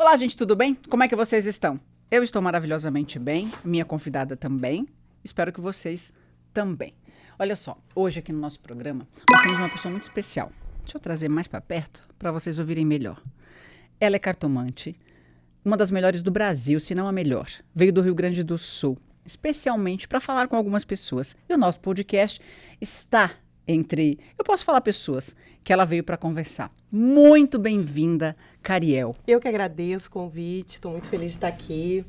Olá, gente, tudo bem? Como é que vocês estão? Eu estou maravilhosamente bem, minha convidada também. Espero que vocês também. Olha só, hoje aqui no nosso programa, nós temos uma pessoa muito especial. Deixa eu trazer mais para perto para vocês ouvirem melhor. Ela é cartomante, uma das melhores do Brasil, se não a melhor. Veio do Rio Grande do Sul, especialmente para falar com algumas pessoas. E o nosso podcast está entre, eu posso falar pessoas, que ela veio para conversar. Muito bem-vinda, Cariel. Eu que agradeço o convite, estou muito feliz de estar aqui.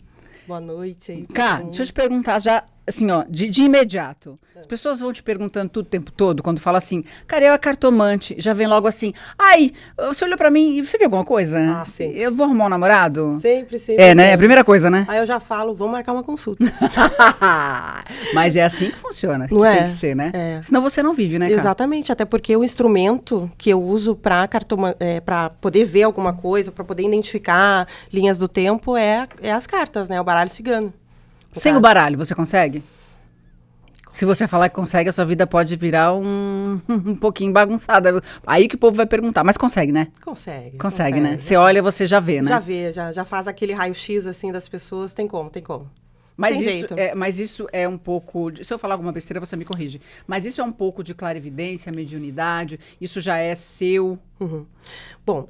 Boa noite aí. Cá, deixa eu te perguntar já, assim, ó, de imediato. As pessoas vão te perguntando tudo o tempo todo, quando fala assim, Cariel é cartomante, já vem logo assim, ai, você olhou pra mim e você viu alguma coisa? Ah, sim. Eu vou arrumar um namorado? Sempre. É, né? É a primeira coisa, né? Aí eu já falo, vamos marcar uma consulta. Mas é assim que funciona, Não que é? tem que ser, né? É. Senão você não vive, né, Cá? Exatamente, até porque o instrumento que eu uso para poder ver alguma coisa, para poder identificar linhas do tempo, é as cartas, né? O baralho cigano. Sem o baralho, você consegue? Se você falar que consegue, a sua vida pode virar um pouquinho bagunçada. Aí que o povo vai perguntar, mas consegue, né? Consegue, né? Você olha, você já vê, né? Já vê, já faz aquele raio-x assim das pessoas, tem como. Mas isso é um pouco... Se eu falar alguma besteira, você me corrige. Mas isso é um pouco de clarividência, mediunidade? Isso já é seu? Uhum. Bom,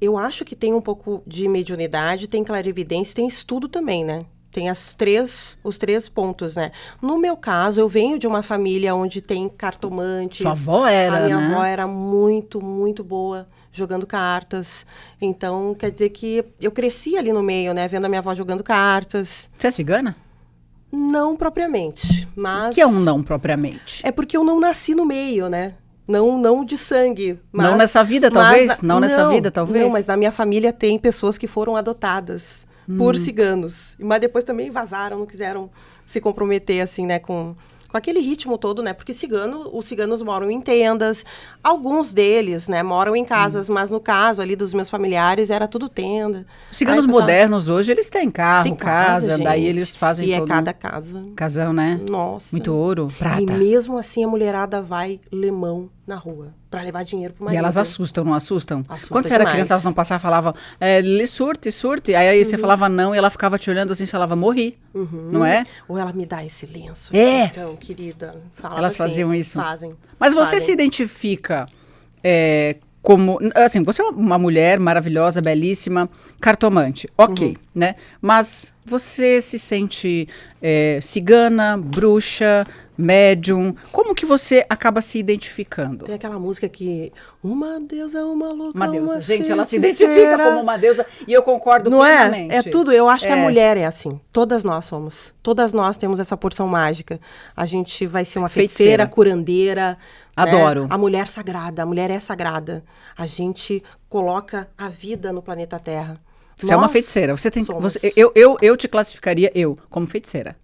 eu acho que tem um pouco de mediunidade, tem clarividência, tem estudo também, né? Tem os três pontos, né? No meu caso, eu venho de uma família onde tem cartomantes. Sua avó era, A minha né? avó era muito, muito boa jogando cartas. Então, quer dizer que eu cresci ali no meio, né? Vendo a minha avó jogando cartas. Você é cigana? Não propriamente, mas... O que é um não propriamente? É porque eu não nasci no meio, né? Não de sangue. Não nessa vida, talvez? Não nessa vida, talvez? Não, mas na minha família tem pessoas que foram adotadas por ciganos. Mas depois também vazaram, não quiseram se comprometer, assim, né, com aquele ritmo todo, né? Porque os ciganos moram em tendas. Alguns deles, né, moram em casas, mas no caso ali dos meus familiares era tudo tenda. Os ciganos modernos hoje, eles têm carro, Tem casa, gente. daí eles fazem e todo... é cada casa. Casão, né? Nossa. Muito ouro, prata. E mesmo assim a mulherada vai lemão na rua pra levar dinheiro pro marido. E elas assustam, não assustam? Assusta Quando você era demais. criança, elas não passavam e falavam, surte. Aí você falava não e ela ficava te olhando assim, você falava, morri. Não é? Ou ela me dá esse lenço. É. Então, querida. Falava Elas assim, faziam isso? Fazem. Mas você Fazem. se identifica como... Assim, você é uma mulher maravilhosa, belíssima, cartomante. Ok, né? Mas você se sente cigana, bruxa, médium? Como que você acaba se identificando? Tem aquela música que... Uma deusa, uma louca, Uma deusa. uma Gente, ela se feiticeira. identifica como uma deusa e eu concordo Não plenamente. é tudo. Eu acho que a mulher é assim. Todas nós somos. Todas nós temos essa porção mágica. A gente vai ser uma feiticeira, curandeira. Adoro. Né? A mulher sagrada. A mulher é sagrada. A gente coloca a vida no planeta Terra. Você é uma feiticeira. Você tem, somos. eu te classificaria, como feiticeira.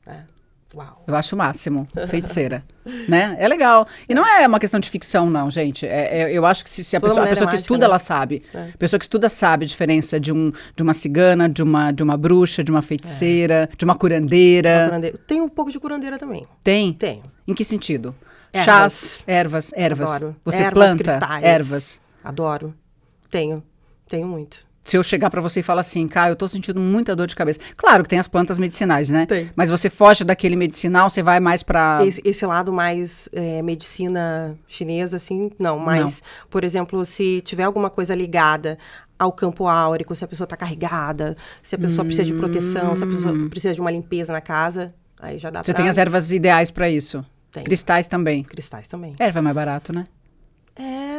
Uau. Eu acho o máximo, feiticeira. Né? É legal. E não é uma questão de ficção, não, gente. Eu acho que se a pessoa que mágica, estuda, né? ela sabe. A pessoa que estuda sabe a diferença de uma cigana, de uma bruxa, de uma feiticeira, de uma curandeira. Tem um pouco de curandeira também. Tem? Tem. Em que sentido? Ervas. Chás, ervas. Adoro. Você Ervas, planta cristais. ervas. Adoro. Tenho muito. Se eu chegar pra você e falar assim, Cá, eu tô sentindo muita dor de cabeça. Claro que tem as plantas medicinais, né? Tem. Mas você foge daquele medicinal, você vai mais pra... Esse lado mais medicina chinesa, assim, não. Mas, por exemplo, se tiver alguma coisa ligada ao campo áurico, se a pessoa tá carregada, se a pessoa precisa de proteção, se a pessoa precisa de uma limpeza na casa, aí já dá Você tem as ervas ideais pra isso? Tem. Cristais também? Cristais também. Erva é mais barato, né?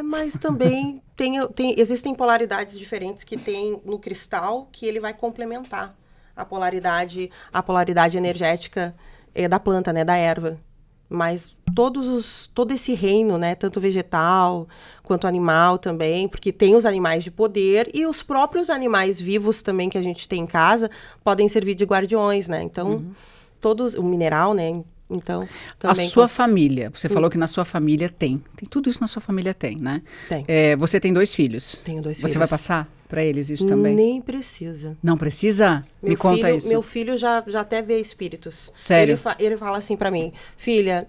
Mas também existem polaridades diferentes que tem no cristal que ele vai complementar a polaridade energética da planta, né, da erva. Mas todo esse reino, né, tanto vegetal quanto animal também, porque tem os animais de poder e os próprios animais vivos também que a gente tem em casa podem servir de guardiões, né? Então, o mineral, né? Então, também a sua família, você falou que na sua família tem tudo isso na sua família tem, né? Tem. Você tem 2 filhos. Tenho 2 filhos. Você vai passar para eles isso também? Nem precisa. Não precisa? Me conta isso. Meu filho já até vê espíritos. Sério? Ele fala assim pra mim, filha,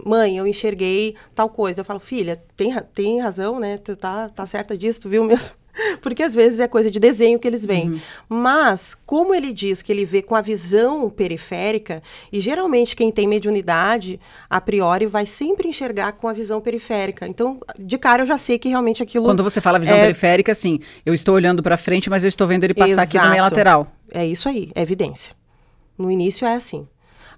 mãe, eu enxerguei tal coisa. Eu falo, filha, tem razão, né? Tu tá certa disso, tu viu mesmo? Porque às vezes é coisa de desenho que eles veem. Mas, como ele diz que ele vê com a visão periférica, e geralmente quem tem mediunidade, a priori, vai sempre enxergar com a visão periférica. Então, de cara, eu já sei que realmente aquilo... Quando você fala visão periférica, assim, eu estou olhando para frente, mas eu estou vendo ele passar aqui na minha lateral. É isso aí, é evidência. No início é assim.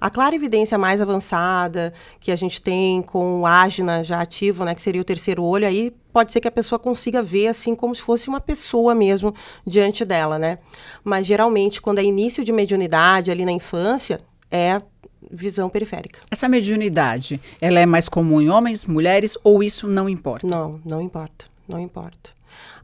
A clarividência mais avançada, que a gente tem com o ágina já ativo, né, que seria o terceiro olho, aí pode ser que a pessoa consiga ver assim como se fosse uma pessoa mesmo diante dela, né? Mas geralmente, quando é início de mediunidade ali na infância, é visão periférica. Essa mediunidade, ela é mais comum em homens, mulheres, ou isso não importa? Não, não importa, não importa.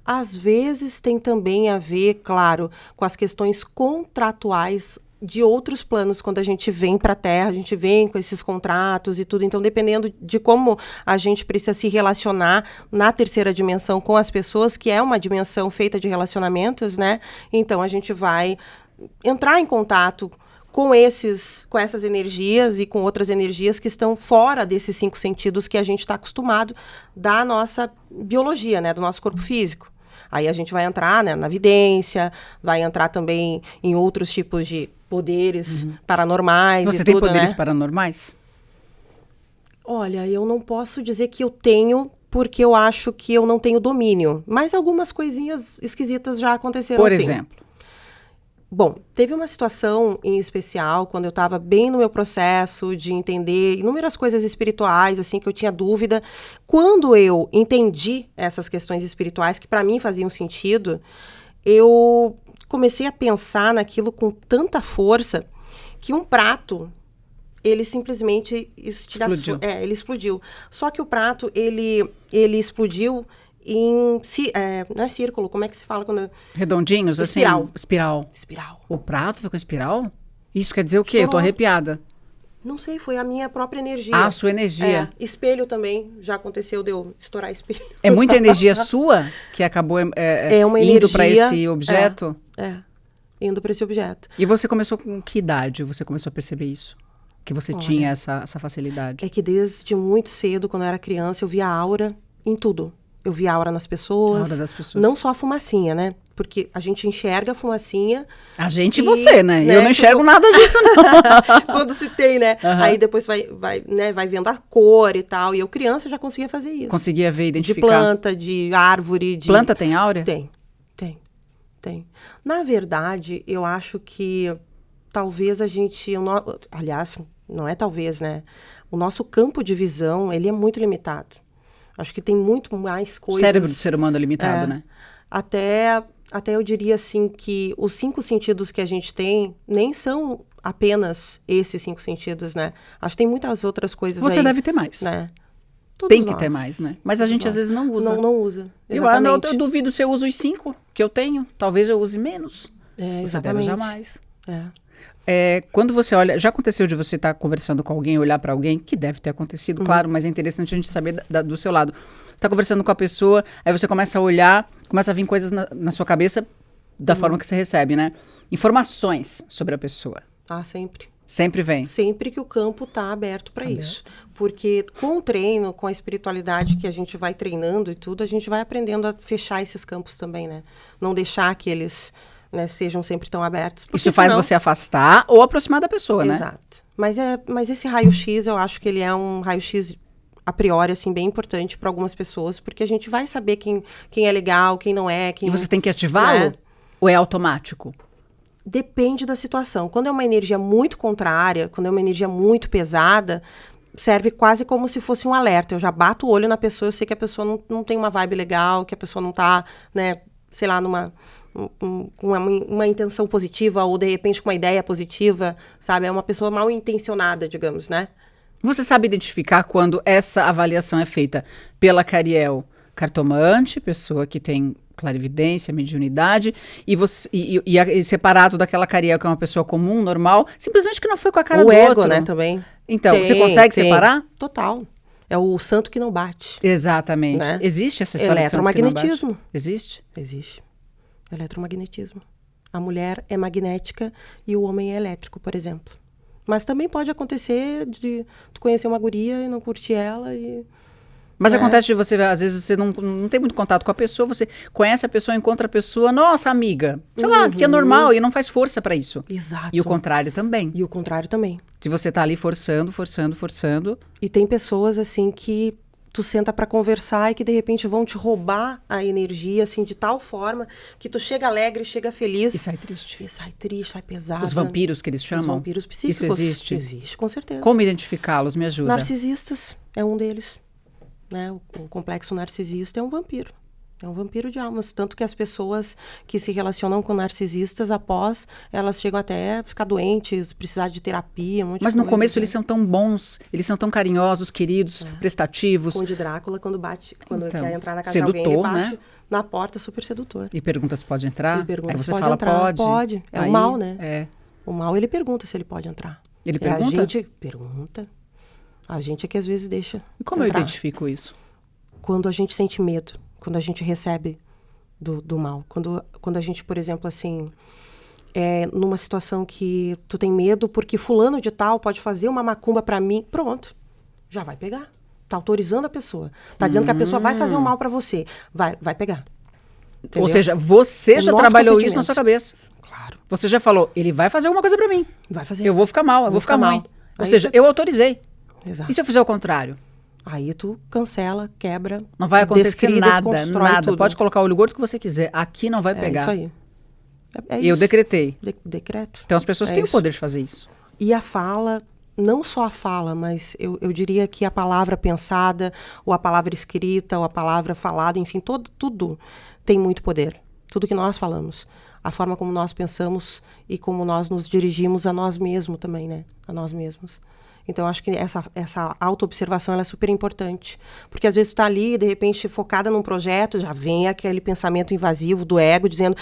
Às vezes tem também a ver, claro, com as questões contratuais de outros planos, quando a gente vem para a Terra, a gente vem com esses contratos e tudo. Então, dependendo de como a gente precisa se relacionar na terceira dimensão com as pessoas, que é uma dimensão feita de relacionamentos, né? Então, a gente vai entrar em contato com essas energias e com outras energias que estão fora desses 5 sentidos que a gente está acostumado da nossa biologia, né? Do nosso corpo físico. Aí a gente vai entrar, né, na vidência, vai entrar também em outros tipos de poderes paranormais. Você e tem tudo, poderes né? paranormais? Olha, eu não posso dizer que eu tenho, porque eu acho que eu não tenho domínio. Mas algumas coisinhas esquisitas já aconteceram. Por sim. exemplo? Bom, teve uma situação em especial, quando eu estava bem no meu processo de entender inúmeras coisas espirituais, assim, que eu tinha dúvida. Quando eu entendi essas questões espirituais, que para mim faziam sentido, eu comecei a pensar naquilo com tanta força que um prato, ele simplesmente explodiu. Ele explodiu. Só que o prato, ele explodiu em... não é círculo, como é que se fala quando... Redondinhos, Espiral. assim? Espiral. Espiral. O prato ficou espiral? Isso quer dizer o quê? Eu tô Estourou. arrepiada. Não sei, foi a minha própria energia. Ah, sua energia. Espelho também, já aconteceu de eu estourar espelho. É muita energia sua que acabou uma indo para energia, esse objeto? Indo para esse objeto. E você começou com que idade? Você começou a perceber isso? Que você tinha essa facilidade? É que desde muito cedo, quando eu era criança, eu via aura em tudo. Eu via aura nas pessoas. A aura das pessoas. Não só a fumacinha, né? Porque a gente enxerga a fumacinha. A gente e você, né? né? Eu não enxergo nada disso, não. Quando se tem, né? Aí depois vai vendo a cor e tal. E eu, criança, já conseguia fazer isso. Conseguia ver, identificar. De planta, de árvore, de... Planta tem áurea? Tem. Na verdade, eu acho que talvez a gente... Aliás, não é talvez, né? O nosso campo de visão, ele é muito limitado. Acho que tem muito mais coisas... O cérebro do ser humano é limitado, né? Até eu diria assim que os 5 sentidos que a gente tem nem são apenas esses 5 sentidos, né? Acho que tem muitas outras coisas Você aí, deve ter mais. né? Tem que ter mais, né? Mas a gente às vezes não usa. Não usa. Eu duvido se eu uso os 5 que eu tenho. Talvez eu use menos. Você deve usar mais. Quando você olha... Já aconteceu de você estar conversando com alguém, olhar para alguém, que deve ter acontecido, claro, mas é interessante a gente saber do seu lado. Tá conversando com a pessoa, aí você começa a olhar, começa a vir coisas na sua cabeça da forma que você recebe, né? Informações sobre a pessoa. Ah, sempre. Sempre vem. Sempre que o campo tá aberto para isso. Porque com o treino, com a espiritualidade que a gente vai treinando e tudo, a gente vai aprendendo a fechar esses campos também, né? Não deixar que eles... né, sejam sempre tão abertos. Isso faz você afastar ou aproximar da pessoa, né? Exato. Mas esse raio-x, eu acho que ele é um raio-x, a priori, assim, bem importante para algumas pessoas, porque a gente vai saber quem é legal, quem não é. E você tem que ativá-lo? Né? Ou é automático? Depende da situação. Quando é uma energia muito contrária, quando é uma energia muito pesada, serve quase como se fosse um alerta. Eu já bato o olho na pessoa, eu sei que a pessoa não tem uma vibe legal, que a pessoa não tá, né, sei lá, uma intenção positiva ou, de repente, com uma ideia positiva, sabe? É uma pessoa mal intencionada, digamos, né? Você sabe identificar quando essa avaliação é feita pela Cariel cartomante, pessoa que tem clarividência, mediunidade, e separado daquela Cariel que é uma pessoa comum, normal, simplesmente que não foi com a cara do ego, outro. né, também. Então, você consegue separar? Total. É o santo que não bate. Exatamente. Né? Existe essa história de santo que não bate? Eletromagnetismo. Existe? Existe. Eletromagnetismo. A mulher é magnética e o homem é elétrico, por exemplo. Mas também pode acontecer de tu conhecer uma guria e não curtir ela e Mas acontece de você, às vezes, você não tem muito contato com a pessoa, você conhece a pessoa, encontra a pessoa, nossa, amiga, sei lá, que é normal e não faz força pra isso. Exato. E o contrário também. E o contrário também. De você tá ali forçando. E tem pessoas, assim, que tu senta pra conversar e que, de repente, vão te roubar a energia, assim, de tal forma que tu chega alegre, chega feliz. E sai triste. E sai triste, sai pesado. Os vampiros que eles chamam? Os vampiros psíquicos. Isso existe? Existe, com certeza. Como identificá-los? Me ajuda. Narcisistas é um deles. Né? O complexo narcisista é um vampiro. É um vampiro de almas. Tanto que as pessoas que se relacionam com narcisistas, após, elas chegam até a ficar doentes, precisar de terapia, um monte Mas de no coisa, começo né? eles são tão bons, eles são tão carinhosos, queridos, prestativos. Conde Drácula, quando Então, quer entrar na casa sedutor, de alguém, ele bate né? na porta, super sedutor. E pergunta se pode entrar. E pergunta Aí se você pode fala, entrar. pode. Pode. É Aí, o mal, né? É. O mal, ele pergunta se ele pode entrar. Ele E pergunta? a gente pergunta. A gente é que às vezes deixa E como eu entrar. identifico isso? Quando a gente sente medo, quando a gente recebe do mal. Quando a gente, por exemplo, assim, é numa situação que tu tem medo porque fulano de tal pode fazer uma macumba pra mim, pronto, já vai pegar. Tá autorizando a pessoa. Tá dizendo que a pessoa vai fazer um mal pra você. Vai pegar. Entendeu? Ou seja, você O já nosso trabalhou isso na consentimento. sua cabeça. Claro. Você já falou, ele vai fazer alguma coisa pra mim. Vai fazer. Eu vou ficar mal, eu vou ficar ruim. Ou Aí seja, tu- eu autorizei. Exato. E se eu fizer o contrário? Aí tu cancela, quebra. Não vai acontecer descria, nada, desconstrói nada. tudo. Pode colocar o olho gordo que você quiser. Aqui não vai É pegar. isso aí. É Eu isso. decretei. Decreto. Então as pessoas É têm o isso. poder de fazer isso. E a fala, não só a fala, mas eu diria que a palavra pensada, ou a palavra escrita, ou a palavra falada, enfim, tudo tem muito poder. Tudo que nós falamos. A forma como nós pensamos e como nós nos dirigimos a nós mesmos também, né? A nós mesmos. Então, eu acho que essa auto-observação ela é super importante. Porque às vezes tu tá ali, de repente, focada num projeto, já vem aquele pensamento invasivo do ego, dizendo,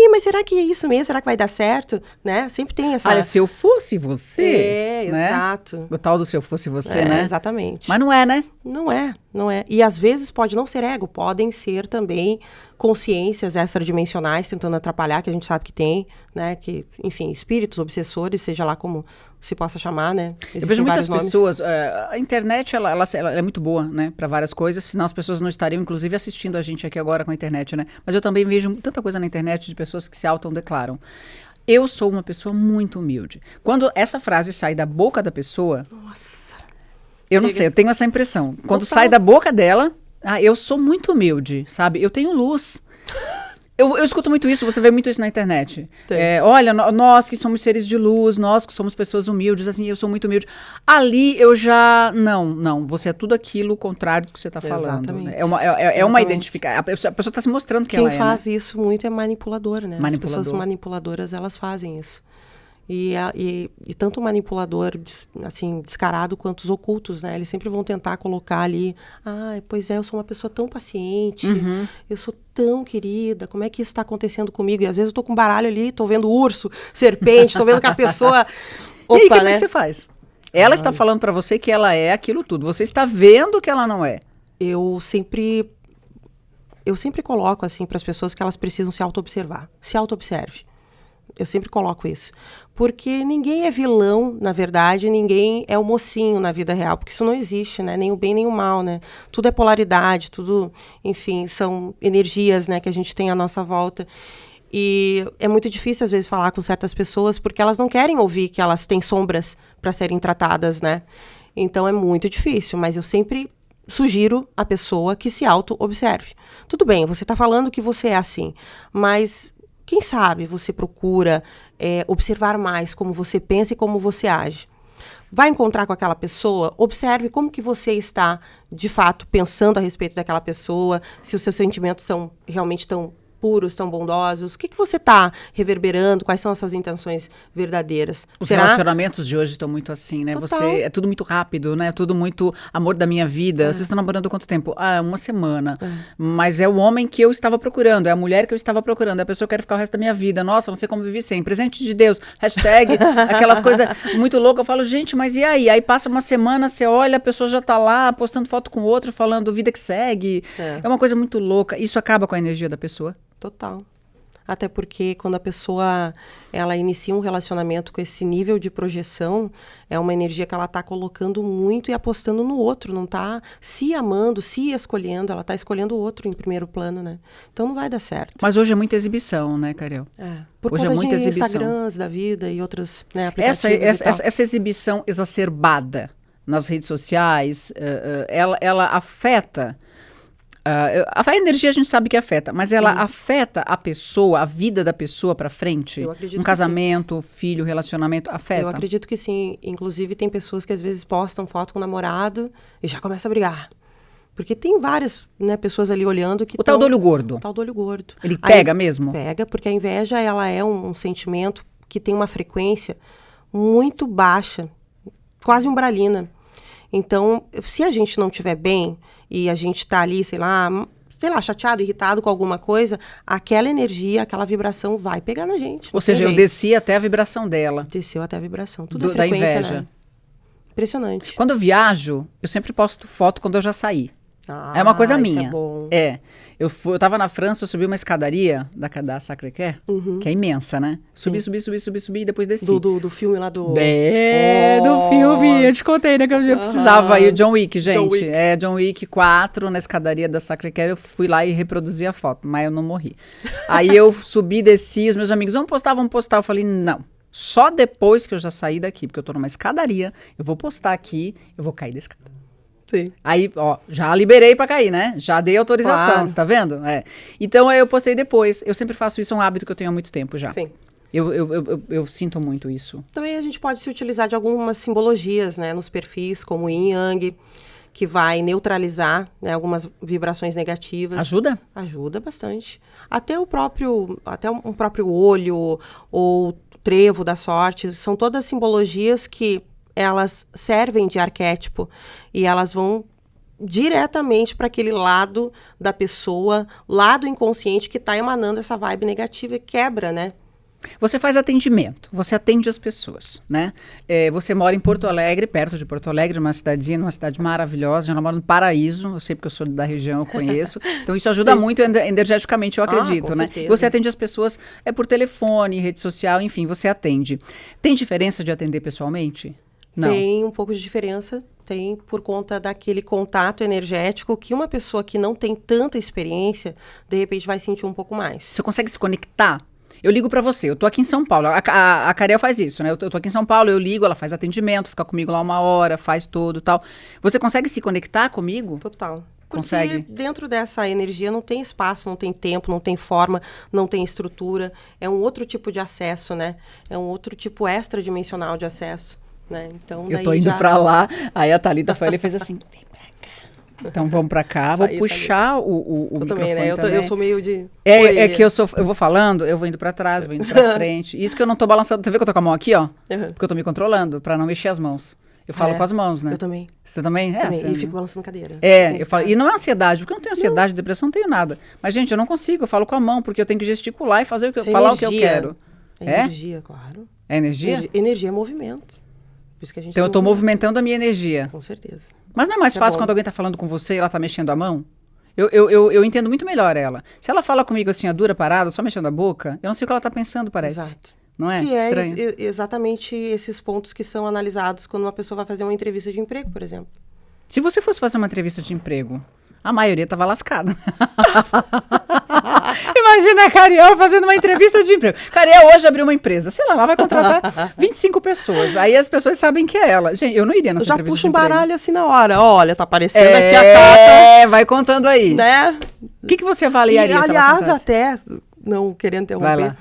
mas será que é isso mesmo? Será que vai dar certo? Né? Sempre tem essa... Olha, se eu fosse você, né? Exato. O tal do se eu fosse você, né? Exatamente. Mas não é, né? Não é. E às vezes pode não ser ego, podem ser também consciências extradimensionais tentando atrapalhar, que a gente sabe que tem, né? Que, enfim, espíritos obsessores, seja lá como se possa chamar, né? Eu vejo muitas vários pessoas. A internet ela é muito boa, né? Para várias coisas, senão as pessoas não estariam, inclusive, assistindo a gente aqui agora com a internet, né? Mas eu também vejo tanta coisa na internet de pessoas que se autodeclaram. Eu sou uma pessoa muito humilde. Quando essa frase sai da boca da pessoa. Nossa. Eu não sei, eu tenho essa impressão. Quando Total. sai da boca dela, eu sou muito humilde, sabe? Eu tenho luz. Eu escuto muito isso, você vê muito isso na internet. Olha, nós que somos seres de luz, nós que somos pessoas humildes, assim, eu sou muito humilde. Ali eu já... Não, você é tudo aquilo contrário do que você está falando. Exatamente. Né? É uma Exatamente. identificação. A pessoa está se mostrando quem Quem ela é. faz Né? isso muito é manipulador, né? Manipulador. As pessoas manipuladoras, elas fazem isso. E tanto o manipulador, assim, descarado, quanto os ocultos, né? Eles sempre vão tentar colocar ali, pois é, eu sou uma pessoa tão paciente, eu sou tão querida, como é que isso está acontecendo comigo? E às vezes eu tô com um baralho ali, tô vendo urso, serpente, tô vendo que a pessoa... E aí, como né? é que você faz? Ela está falando para você que ela é aquilo tudo. Você está vendo que ela não é. Eu sempre coloco, assim, para as pessoas que elas precisam se auto-observar. Se auto-observe. Eu sempre coloco isso. Porque ninguém é vilão, na verdade, ninguém é o mocinho na vida real, porque isso não existe, né? Nem o bem, nem o mal, né? Tudo é polaridade, tudo, enfim, são energias, né, que a gente tem à nossa volta. E é muito difícil, às vezes, falar com certas pessoas, porque elas não querem ouvir que elas têm sombras para serem tratadas, né? Então, é muito difícil, mas eu sempre sugiro a pessoa que se auto-observe. Tudo bem, você está falando que você é assim, mas... Quem sabe você procura observar mais como você pensa e como você age. Vai encontrar com aquela pessoa, observe como que você está, de fato, pensando a respeito daquela pessoa, se os seus sentimentos são realmente tão puros, tão bondosos, o que você está reverberando, quais são as suas intenções verdadeiras. Os Será? relacionamentos de hoje estão muito assim, né? Total. É tudo muito rápido, né? Tudo muito amor da minha vida. Vocês estão namorando há quanto tempo? Uma semana. Mas é o homem que eu estava procurando, é a mulher que eu estava procurando, é a pessoa que eu quero ficar o resto da minha vida. Nossa, não sei como viver sem. Presente de Deus, hashtag, aquelas coisas muito loucas. Eu falo, gente, mas e aí? Aí passa uma semana, você olha, a pessoa já tá lá, postando foto com outro, falando vida que segue. É uma coisa muito louca. Isso acaba com a energia da pessoa. Total. até porque quando a pessoa ela inicia um relacionamento com esse nível de projeção, é uma energia que ela está colocando muito e apostando no outro, não está se amando, se escolhendo, ela está escolhendo o outro em primeiro plano, né? Então não vai dar certo. Mas hoje é muita exibição, né, Cariel? Por hoje conta é muita de exibição. Instagrams da vida e outros, né, aplicativos essa exibição exacerbada nas redes sociais, ela afeta... a energia a gente sabe que afeta, mas ela afeta a pessoa, a vida da pessoa para frente? Eu acredito um casamento, filho, relacionamento, afeta? Eu acredito que sim. Inclusive tem pessoas que às vezes postam foto com o namorado e já começa a brigar. Porque tem várias, né, pessoas ali olhando que... O tal do olho gordo. O tal do olho gordo. Ele pega mesmo? Pega, porque a inveja ela é um sentimento que tem uma frequência muito baixa, quase umbralina. Então, se a gente não estiver bem e a gente está ali, sei lá, chateado, irritado com alguma coisa, aquela energia, aquela vibração vai pegar na gente. Ou seja, eu desci até a vibração dela. Desceu até a vibração. Tudo é da frequência, inveja. né? Impressionante. Quando eu viajo, eu sempre posto foto quando eu já saí. É uma coisa minha. Isso é bom. Eu tava na França, eu subi uma escadaria da Sacré-Cœur, que é imensa, né? Subi e depois desci. Do filme lá do... Do filme. Eu te contei, né? Que eu precisava ir. O John Wick, gente. John Wick. John Wick 4, na escadaria da Sacré-Cœur. Eu fui lá e reproduzi a foto, mas eu não morri. Aí eu subi, desci, os meus amigos, vamos postar. Eu falei, não. Só depois que eu já saí daqui, porque eu tô numa escadaria, eu vou postar aqui, eu vou cair da escada. Sim. Aí, já liberei pra cair, né? Já dei autorização, Claro. Você tá vendo? Então, aí eu postei depois. Eu sempre faço isso, é um hábito que eu tenho há muito tempo já. Sim. Eu sinto muito isso. Também a gente pode se utilizar de algumas simbologias, né, nos perfis, como Yin Yang, que vai neutralizar, né, algumas vibrações negativas. Ajuda? Ajuda bastante. Até um próprio olho ou trevo da sorte, são todas simbologias que elas servem de arquétipo e elas vão diretamente para aquele lado da pessoa, lado inconsciente que está emanando essa vibe negativa e quebra, né? Você faz atendimento, você atende as pessoas, né? Você mora em Porto Alegre, perto de Porto Alegre, uma cidadezinha, uma cidade maravilhosa. Eu moro no Paraíso, eu sei porque eu sou da região, eu conheço. Então isso ajuda muito energeticamente, eu acredito, com né? certeza. Você atende as pessoas por telefone, rede social, enfim, você atende. Tem diferença de atender pessoalmente? Não. Tem um pouco de diferença, tem por conta daquele contato energético que uma pessoa que não tem tanta experiência, de repente vai sentir um pouco mais. Você consegue se conectar? Eu ligo pra você, eu tô aqui em São Paulo, a Cariel faz isso, né? Eu tô aqui em São Paulo, eu ligo, ela faz atendimento, fica comigo lá 1 hora, faz tudo e tal. Você consegue se conectar comigo? Total. Consegue? Porque dentro dessa energia não tem espaço, não tem tempo, não tem forma, não tem estrutura. É um outro tipo de acesso, né? É um outro tipo extradimensional de acesso, né? Então, Eu tô indo pra lá, aí a Thalita foi ali e fez assim, vem pra cá. Então vamos pra cá, vou puxar o eu microfone também, né? também. Eu sou meio de... É que eu vou falando, eu vou indo pra trás, vou indo pra frente. Isso que eu não tô balançando. Você vê que eu tô com a mão aqui, ó? Porque eu tô me controlando, pra não mexer as mãos. Eu falo com as mãos, né? Eu também. Você também? E fico balançando cadeira. Eu falo, e não é ansiedade, porque eu não tenho ansiedade, depressão, não tenho nada. Mas, gente, eu não consigo, eu falo com a mão, porque eu tenho que gesticular e fazer o que falar o que eu quero. Energia, claro. É energia? Energia é movimento. Por isso que a gente então eu tô movimentando a minha energia. Com certeza. Mas não é mais fácil quando alguém tá falando com você e ela tá mexendo a mão? Eu entendo muito melhor ela. Se ela fala comigo assim, a dura parada, só mexendo a boca, eu não sei o que ela tá pensando, parece. Exato. Não é? Que Estranho. é exatamente esses pontos que são analisados quando uma pessoa vai fazer uma entrevista de emprego, por exemplo. Se você fosse fazer uma entrevista de emprego, a maioria tava lascada. Imagina a Cariel fazendo uma entrevista de emprego. Cariel hoje abriu uma empresa. Sei lá, ela vai contratar 25 pessoas. Aí as pessoas sabem que é ela. Gente, eu não iria nessa entrevista de emprego. Já puxa um baralho assim na hora. Olha, tá aparecendo aqui a carta. Vai contando aí. Né? O que você avaliaria se ela aliás, sentasse? até, não querendo interromper. Vai lá.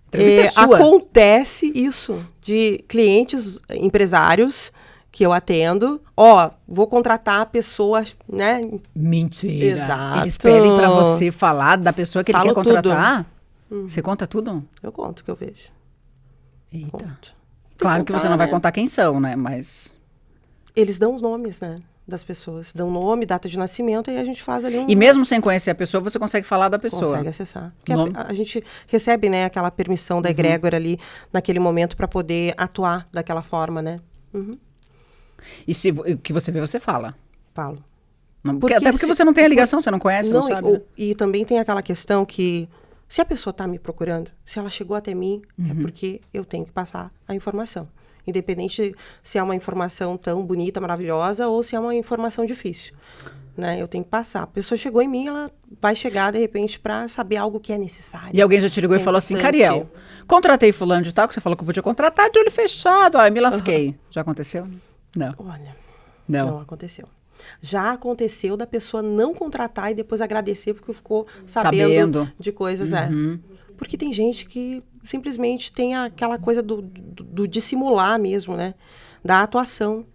Entrevista é sua. Acontece isso de clientes, empresários que eu atendo, vou contratar a pessoa, né? Mentira. Exato. Eles pedem pra você falar da pessoa que ele quer contratar? Tudo. Você conta tudo? Eu conto o que eu vejo. Eita. Conto. Claro que você não vai contar quem são, né? Mas... Eles dão os nomes, né? Das pessoas. Dão nome, data de nascimento, e a gente faz ali E mesmo sem conhecer a pessoa, você consegue falar da pessoa? Consegue acessar. Porque a gente recebe, né, aquela permissão da egrégora ali, naquele momento, para poder atuar daquela forma, né? E se o que você vê, você fala? Falo. Até porque você não tem a ligação, você não conhece, não sabe. E também tem aquela questão que, Se a pessoa está me procurando, se ela chegou até mim, é porque eu tenho que passar a informação. Independente se é uma informação tão bonita, maravilhosa, ou se é uma informação difícil. Né? Eu tenho que passar. A pessoa chegou em mim, ela vai chegar, de repente, para saber algo que é necessário. E alguém já te ligou e falou assim, Cariel, contratei fulano de tal, que você falou que eu podia contratar, de olho fechado. Ai, me lasquei. Já aconteceu? Não. Olha, Não. não aconteceu. Já aconteceu da pessoa não contratar e depois agradecer porque ficou sabendo. De coisas. Porque tem gente que simplesmente tem aquela coisa do dissimular mesmo, né? Da atuação.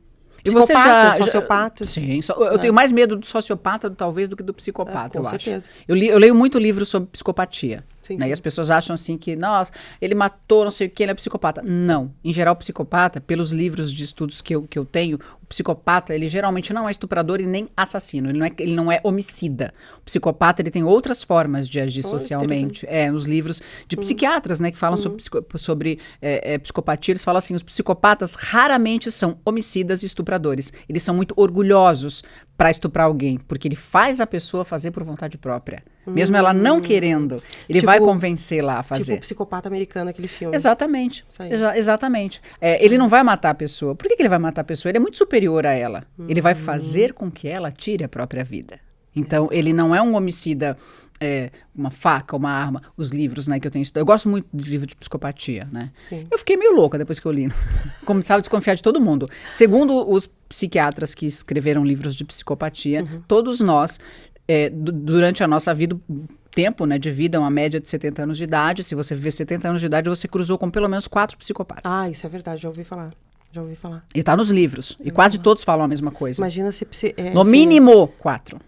E você já... Sociopatas. Sim, eu tenho mais medo do sociopata, talvez, do que do psicopata, com eu certeza. acho. Eu leio muito livro sobre psicopatia. Sim, né? sim. E as pessoas acham assim que, nossa, ele matou não sei o que, ele é psicopata. Não. Em geral, o psicopata, pelos livros de estudos que eu tenho, o psicopata, ele geralmente não é estuprador e nem assassino. Ele não é homicida. O psicopata, ele tem outras formas de agir socialmente. Nos livros de psiquiatras, né, que falam sobre psicopatia, eles falam assim, os psicopatas raramente são homicidas e estupradores. Eles são muito orgulhosos para estuprar alguém, porque ele faz a pessoa fazer por vontade própria. Mesmo ela não querendo, ele vai convencer lá a fazer. Tipo o Psicopata Americano, aquele filme. Exatamente. Isso aí. Exatamente. Ele não vai matar a pessoa. Por que ele vai matar a pessoa? Ele é muito superior a ela. Ele vai fazer com que ela tire a própria vida. Então, ele não é um homicida, uma faca, uma arma. Os livros, né, que eu tenho estudado. Eu gosto muito de livro de psicopatia, né? Sim. Eu fiquei meio louca depois que eu li. Começava a desconfiar de todo mundo. Segundo os psiquiatras que escreveram livros de psicopatia, todos nós, durante a nossa vida, tempo, né, de vida, uma média de 70 anos de idade, se você viver 70 anos de idade, você cruzou com pelo menos 4 psicopatas. Ah, isso é verdade, já ouvi falar. E tá nos livros. E quase todos falam a mesma coisa. Imagina se... No mínimo 4.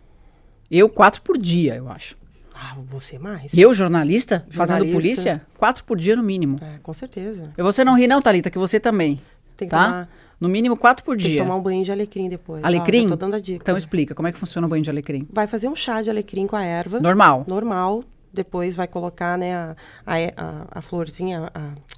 Eu, 4 por dia, eu acho. Ah, você mais? Eu, jornalista, fazendo polícia, 4 por dia no mínimo. Com certeza. E você não ri não, Thalita, que você também. Tem que tá? tomar... No mínimo 4 por Tem dia. que tomar um banho de alecrim depois. Alecrim? Ó, já tô dando a dica. Então explica, como é que funciona o banho de alecrim? Vai fazer um chá de alecrim com a erva. Normal. Normal. Depois vai colocar, né, a florzinha,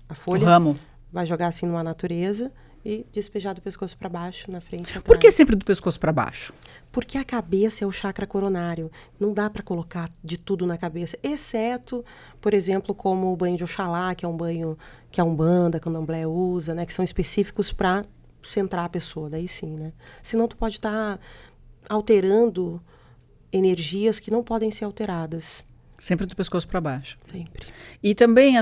a folha. O ramo. Vai jogar assim numa natureza e despejar do pescoço para baixo, na frente e atrás. Por que sempre do pescoço para baixo? Porque a cabeça é o chakra coronário. Não dá para colocar de tudo na cabeça. Exceto, por exemplo, como o banho de Oxalá, que é um banho que a Umbanda, que o Candomblé usa, né, que são específicos para centrar a pessoa, daí sim, né? Senão tu pode estar alterando energias que não podem ser alteradas. Sempre do pescoço para baixo. Sempre. E também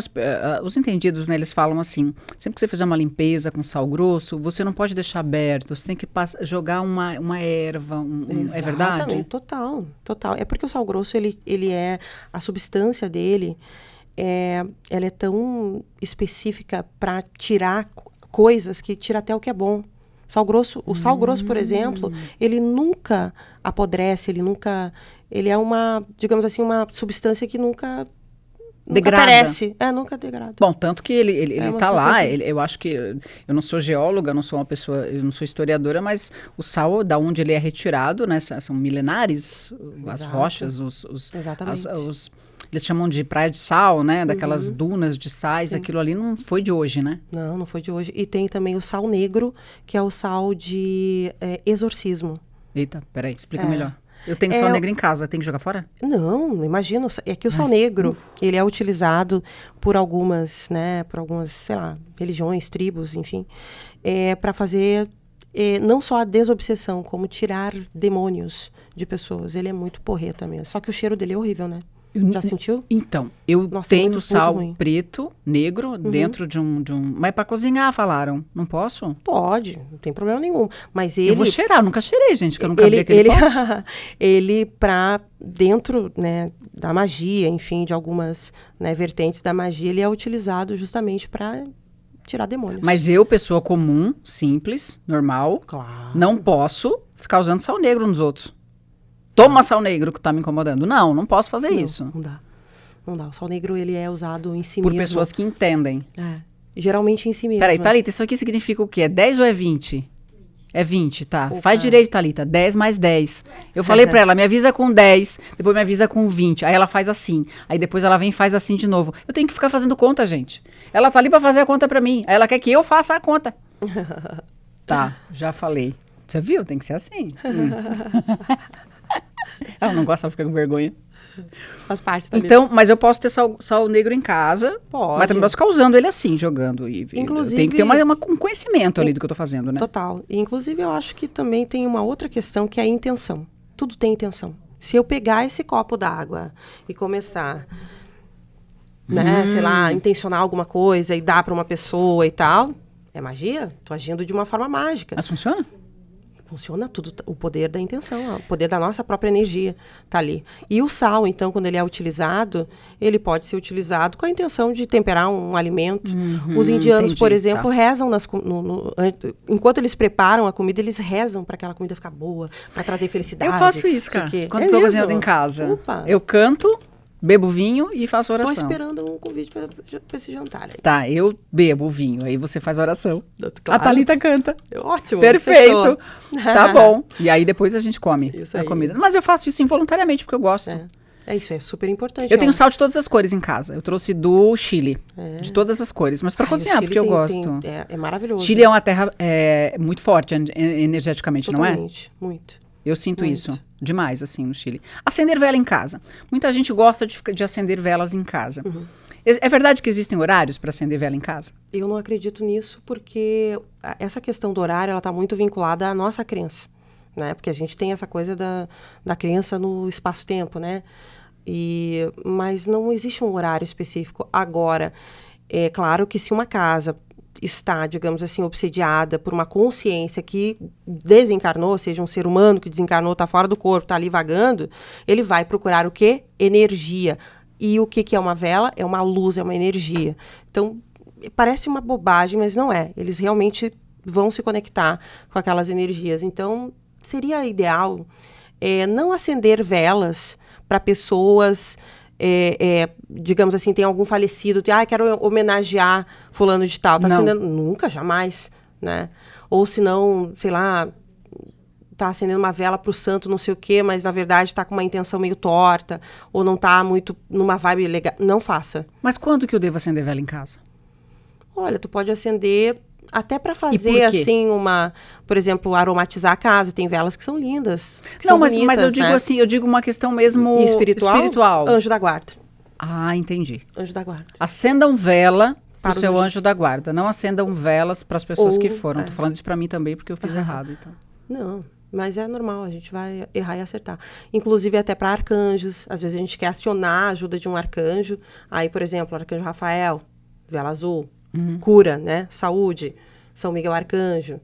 os entendidos, né, eles falam assim, sempre que você fizer uma limpeza com sal grosso, você não pode deixar aberto, você tem que jogar uma erva, é verdade? Total. É porque o sal grosso, ele é, a substância dele, ela é tão específica para tirar coisas que tira até o que é bom. O sal grosso, por exemplo, ele nunca apodrece, ele é uma, digamos assim, uma substância que nunca perece. Nunca degrada. Bom, tanto que ele tá lá, eu acho que, eu não sou geóloga, não sou uma pessoa, eu não sou historiadora, mas o sal, da onde ele é retirado, né, são milenares, as rochas, eles chamam de praia de sal, né? Daquelas dunas de sais. Sim. Aquilo ali não foi de hoje, né? Não foi de hoje. E tem também o sal negro, que é o sal de exorcismo. Eita, peraí, explica melhor. Eu tenho sal negro em casa, tem que jogar fora? Não, imagina. É que o sal negro, ele é utilizado por algumas, sei lá, religiões, tribos, enfim, para fazer não só a desobsessão, como tirar demônios de pessoas. Ele é muito porreta mesmo. Só que o cheiro dele é horrível, né? Já sentiu? Então, eu tenho sal preto, negro, dentro de um... Mas para cozinhar, falaram. Não posso? Pode, não tem problema nenhum. Mas ele... Eu vou cheirar, nunca cheirei, gente, que eu nunca abri aquele pote. Ele, para dentro, né, da magia, enfim, de algumas, né, vertentes da magia, ele é utilizado justamente para tirar demônios. Mas eu, pessoa comum, simples, normal, não posso ficar usando sal negro nos outros. Toma sal negro que tá me incomodando. Não posso fazer isso. Não dá. O sal negro, ele é usado em si por mesmo. Pessoas que entendem. Geralmente em si mesmo. Peraí, Thalita, isso aqui significa o quê? É 10 ou é 20? É 20, tá. Opa. Faz direito, Thalita. 10 mais 10. Eu falei pra ela, me avisa com 10, depois me avisa com 20. Aí ela faz assim. Aí depois ela vem e faz assim de novo. Eu tenho que ficar fazendo conta, gente. Ela tá ali pra fazer a conta pra mim. Aí ela quer que eu faça a conta. Tá, já falei. Você viu? Tem que ser assim. Ela não gosta, ela fica com vergonha. Faz parte também. Então, mas eu posso ter sal negro em casa, Pode. mas também posso ficar usando ele assim, jogando. Inclusive, tem que ter um conhecimento ali do que eu tô fazendo, né? Total. E, inclusive, eu acho que também tem uma outra questão, que é a intenção. Tudo tem intenção. Se eu pegar esse copo d'água e começar, né, sei lá, intencionar alguma coisa e dar para uma pessoa e tal, é magia? Tô agindo de uma forma mágica. Mas funciona? Funciona tudo, o poder da intenção, o poder da nossa própria energia tá ali. E o sal, então, quando ele é utilizado, ele pode ser utilizado com a intenção de temperar um alimento. Os indianos, entendi, por exemplo, tá. rezam enquanto eles preparam a comida, eles rezam para aquela comida ficar boa, para trazer felicidade. Eu faço isso, não sei cara. o quê. Quando É tô mesmo? cozinhando em casa. Opa. Eu canto, bebo vinho e faço Tô oração. esperando um convite para esse jantar aí. Tá, eu bebo vinho, aí você faz oração. Claro. A Thalita canta. Ótimo. Perfeito. Fechou. Tá bom. E aí depois a gente come Isso a aí. comida. Mas eu faço isso involuntariamente, porque eu gosto. É isso, é super importante. Eu tenho ó. sal de todas as cores em casa. Eu trouxe do Chile. De todas as cores. Mas pra Ai, o cozinhar, Chile porque eu tem- gosto. é maravilhoso. Chile é uma terra muito forte energeticamente, não é? Totalmente, muito. Eu sinto Muito. isso demais, assim, no Chile. Acender vela em casa. Muita gente gosta de acender velas em casa. É verdade que existem horários para acender vela em casa? Eu não acredito nisso porque essa questão do horário, ela está muito vinculada à nossa crença, né? Porque a gente tem essa coisa da crença no espaço-tempo, né? Mas não existe um horário específico. Agora, é claro que se uma casa está, digamos assim, obsediada por uma consciência que desencarnou, seja um ser humano que desencarnou, está fora do corpo, está ali vagando, ele vai procurar o quê? Energia. E o que é uma vela? É uma luz, é uma energia. Então, parece uma bobagem, mas não é. Eles realmente vão se conectar com aquelas energias. Então, seria ideal não acender velas para pessoas, digamos assim, tem algum falecido, quero homenagear fulano de tal. Tá Não. acendendo? Nunca, jamais, né? Ou se não, sei lá, tá acendendo uma vela pro santo não sei o quê, mas na verdade tá com uma intenção meio torta, ou não tá muito numa vibe legal. Não faça. Mas quando que eu devo acender vela em casa? Olha, tu pode acender até para por fazer, quê? assim, por exemplo, aromatizar a casa. Tem velas que são lindas. Que Não, são mas bonitas, eu digo né? assim, eu digo uma questão mesmo E espiritual. Anjo da guarda. Ah, entendi. Anjo da guarda. Acendam vela Para pro os seu anjos. anjo da guarda. Não acendam velas para as pessoas Ou- que foram. Tô falando isso para mim também, porque eu fiz errado. Então. Não, mas é normal, a gente vai errar e acertar. Inclusive até para arcanjos. Às vezes a gente quer acionar a ajuda de um arcanjo. Aí, por exemplo, o arcanjo Rafael, vela azul, cura, né? Saúde. São Miguel Arcanjo,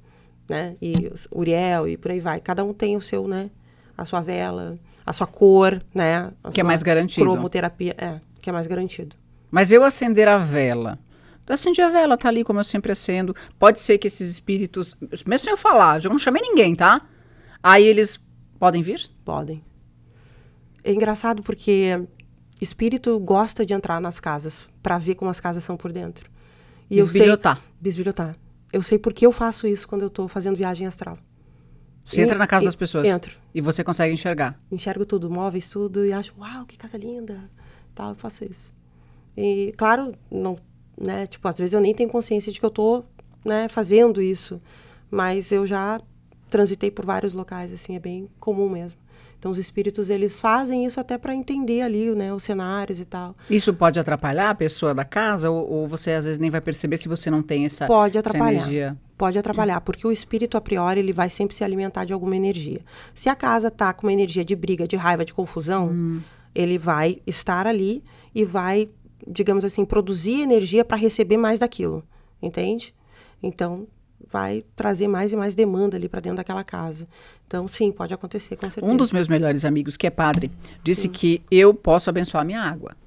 né? E Uriel e por aí vai. Cada um tem o seu, né? A sua vela, a sua cor, né? Que é mais garantido. Cromoterapia, que é mais garantido. Mas eu acender a vela. Eu acendi a vela, tá ali como eu sempre acendo. Pode ser que esses espíritos, mesmo sem eu falar, eu não chamei ninguém, tá? Aí eles podem vir? Podem. É engraçado porque espírito gosta de entrar nas casas para ver como as casas são por dentro. E Bisbilhotar. Bisbilhotar. Eu sei porque eu faço isso quando eu tô fazendo viagem astral. Você entra na casa das pessoas. Entro. E você consegue enxergar. Enxergo tudo, móveis, tudo, e acho, uau, que casa linda. Tal, eu faço isso. E, claro, não, né, tipo, às vezes eu nem tenho consciência de que eu tô, né, fazendo isso. Mas eu já transitei por vários locais, assim, é bem comum mesmo. Então, os espíritos, eles fazem isso até para entender ali, né, os cenários e tal. Isso pode atrapalhar a pessoa da casa? Ou você às vezes nem vai perceber se você não tem essa, Pode essa atrapalhar. energia? Pode atrapalhar, porque o espírito, a priori, ele vai sempre se alimentar de alguma energia. Se a casa tá com uma energia de briga, de raiva, de confusão, ele vai estar ali e vai, digamos assim, produzir energia para receber mais daquilo, entende? Então, vai trazer mais e mais demanda ali para dentro daquela casa. Então, sim, pode acontecer, com certeza. Um dos meus melhores amigos, que é padre, disse que eu posso abençoar a minha água.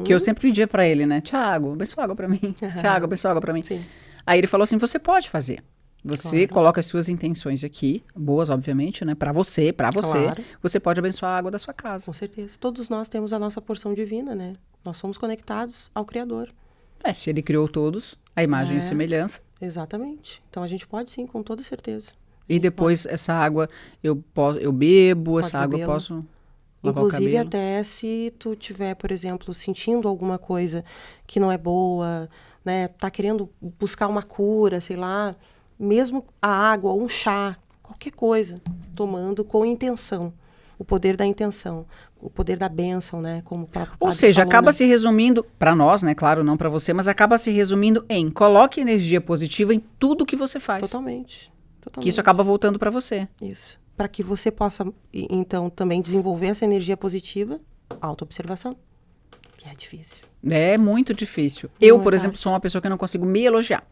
Que eu sempre pedia para ele, né? Tiago, abençoa água para mim. Tiago, abençoa água para mim. Sim. Aí ele falou assim, você pode fazer. Você coloca as suas intenções aqui, boas, obviamente, né? Para você. Claro. Você pode abençoar a água da sua casa. Com certeza. Todos nós temos a nossa porção divina, né? Nós somos conectados ao Criador. Se ele criou todos, a imagem e semelhança. Exatamente. Então, a gente pode sim, com toda certeza. E depois essa água eu bebo, essa água eu bebê-la. posso lavar o Inclusive, cabelo. até se tu tiver, por exemplo, sentindo alguma coisa que não é boa, né? Tá querendo buscar uma cura, sei lá, mesmo a água ou um chá, qualquer coisa, tomando com intenção, o poder da intenção, o poder da bênção, né? Como o próprio Ou padre seja, falou, acaba né? se resumindo, para nós, né? Claro, não para você, mas acaba se resumindo em coloque energia positiva em tudo que você faz. Totalmente. Que isso acaba voltando para você. Isso. Para que você possa, então, também desenvolver essa energia positiva, autoobservação. Que é difícil. É muito difícil. Não Eu, é por exemplo, fácil. sou uma pessoa que eu não consigo me elogiar.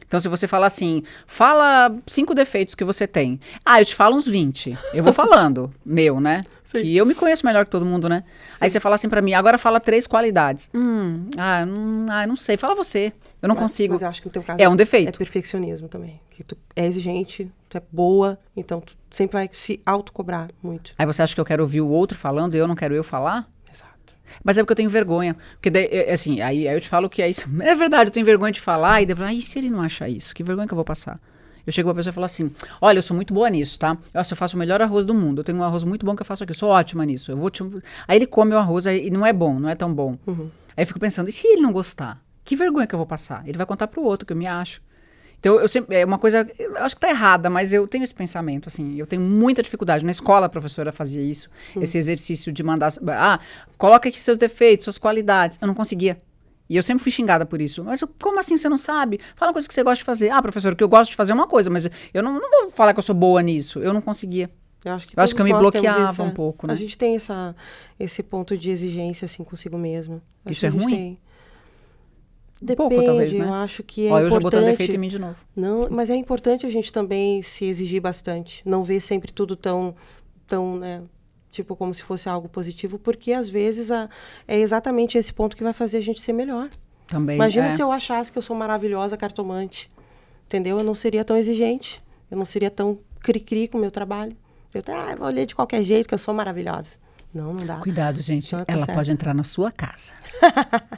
Então, se você falar assim, fala 5 defeitos que você tem. Ah, eu te falo uns 20. Eu vou falando, meu, né? Sim. Que eu me conheço melhor que todo mundo, né? Aí você fala assim pra mim, agora fala 3 qualidades. Não sei, fala você. Eu não consigo. Mas eu acho que no teu caso É um defeito. é perfeccionismo também. Que tu é exigente, tu é boa, então tu sempre vai se autocobrar muito. Aí você acha que eu quero ouvir o outro falando e eu não quero eu falar? Exato. Mas é porque eu tenho vergonha. Porque daí, assim, aí eu te falo que é isso. É verdade, eu tenho vergonha de falar e depois, e se ele não achar isso? Que vergonha que eu vou passar? Eu chego pra pessoa e falo assim, olha, eu sou muito boa nisso, tá? Nossa, eu faço o melhor arroz do mundo. Eu tenho um arroz muito bom que eu faço aqui. Eu sou ótima nisso. Eu vou te... Aí ele come o arroz e não é bom, não é tão bom. Aí eu fico pensando, e se ele não gostar? Que vergonha que eu vou passar? Ele vai contar pro outro que eu me acho. Então, eu sempre, é uma coisa, eu acho que tá errada, mas eu tenho esse pensamento, assim, eu tenho muita dificuldade. Na escola a professora fazia isso, esse exercício de mandar, coloca aqui seus defeitos, suas qualidades. Eu não conseguia. E eu sempre fui xingada por isso. Mas como assim você não sabe? Fala uma coisa que você gosta de fazer. Ah, professor, o que eu gosto de fazer é uma coisa, mas eu não vou falar que eu sou boa nisso. Eu não conseguia. Eu acho que eu me todos nós bloqueava temos um pouco, né? A gente tem esse ponto de exigência, assim, consigo mesmo. Acho Isso que é a gente ruim? tem. Um Depende, pouco, talvez, né? eu acho que é Ó, eu já importante. botando defeito em mim de novo. Não, mas é importante a gente também se exigir bastante. Não ver sempre tudo tão, né, tipo, como se fosse algo positivo, porque às vezes é exatamente esse ponto que vai fazer a gente ser melhor. Também, Imagina se eu achasse que eu sou maravilhosa cartomante, entendeu? Eu não seria tão exigente, eu não seria tão cri-cri com o meu trabalho. Eu vou ler de qualquer jeito que eu sou maravilhosa. Não dá. Cuidado, gente. Não, tá ela certo. pode entrar na sua casa,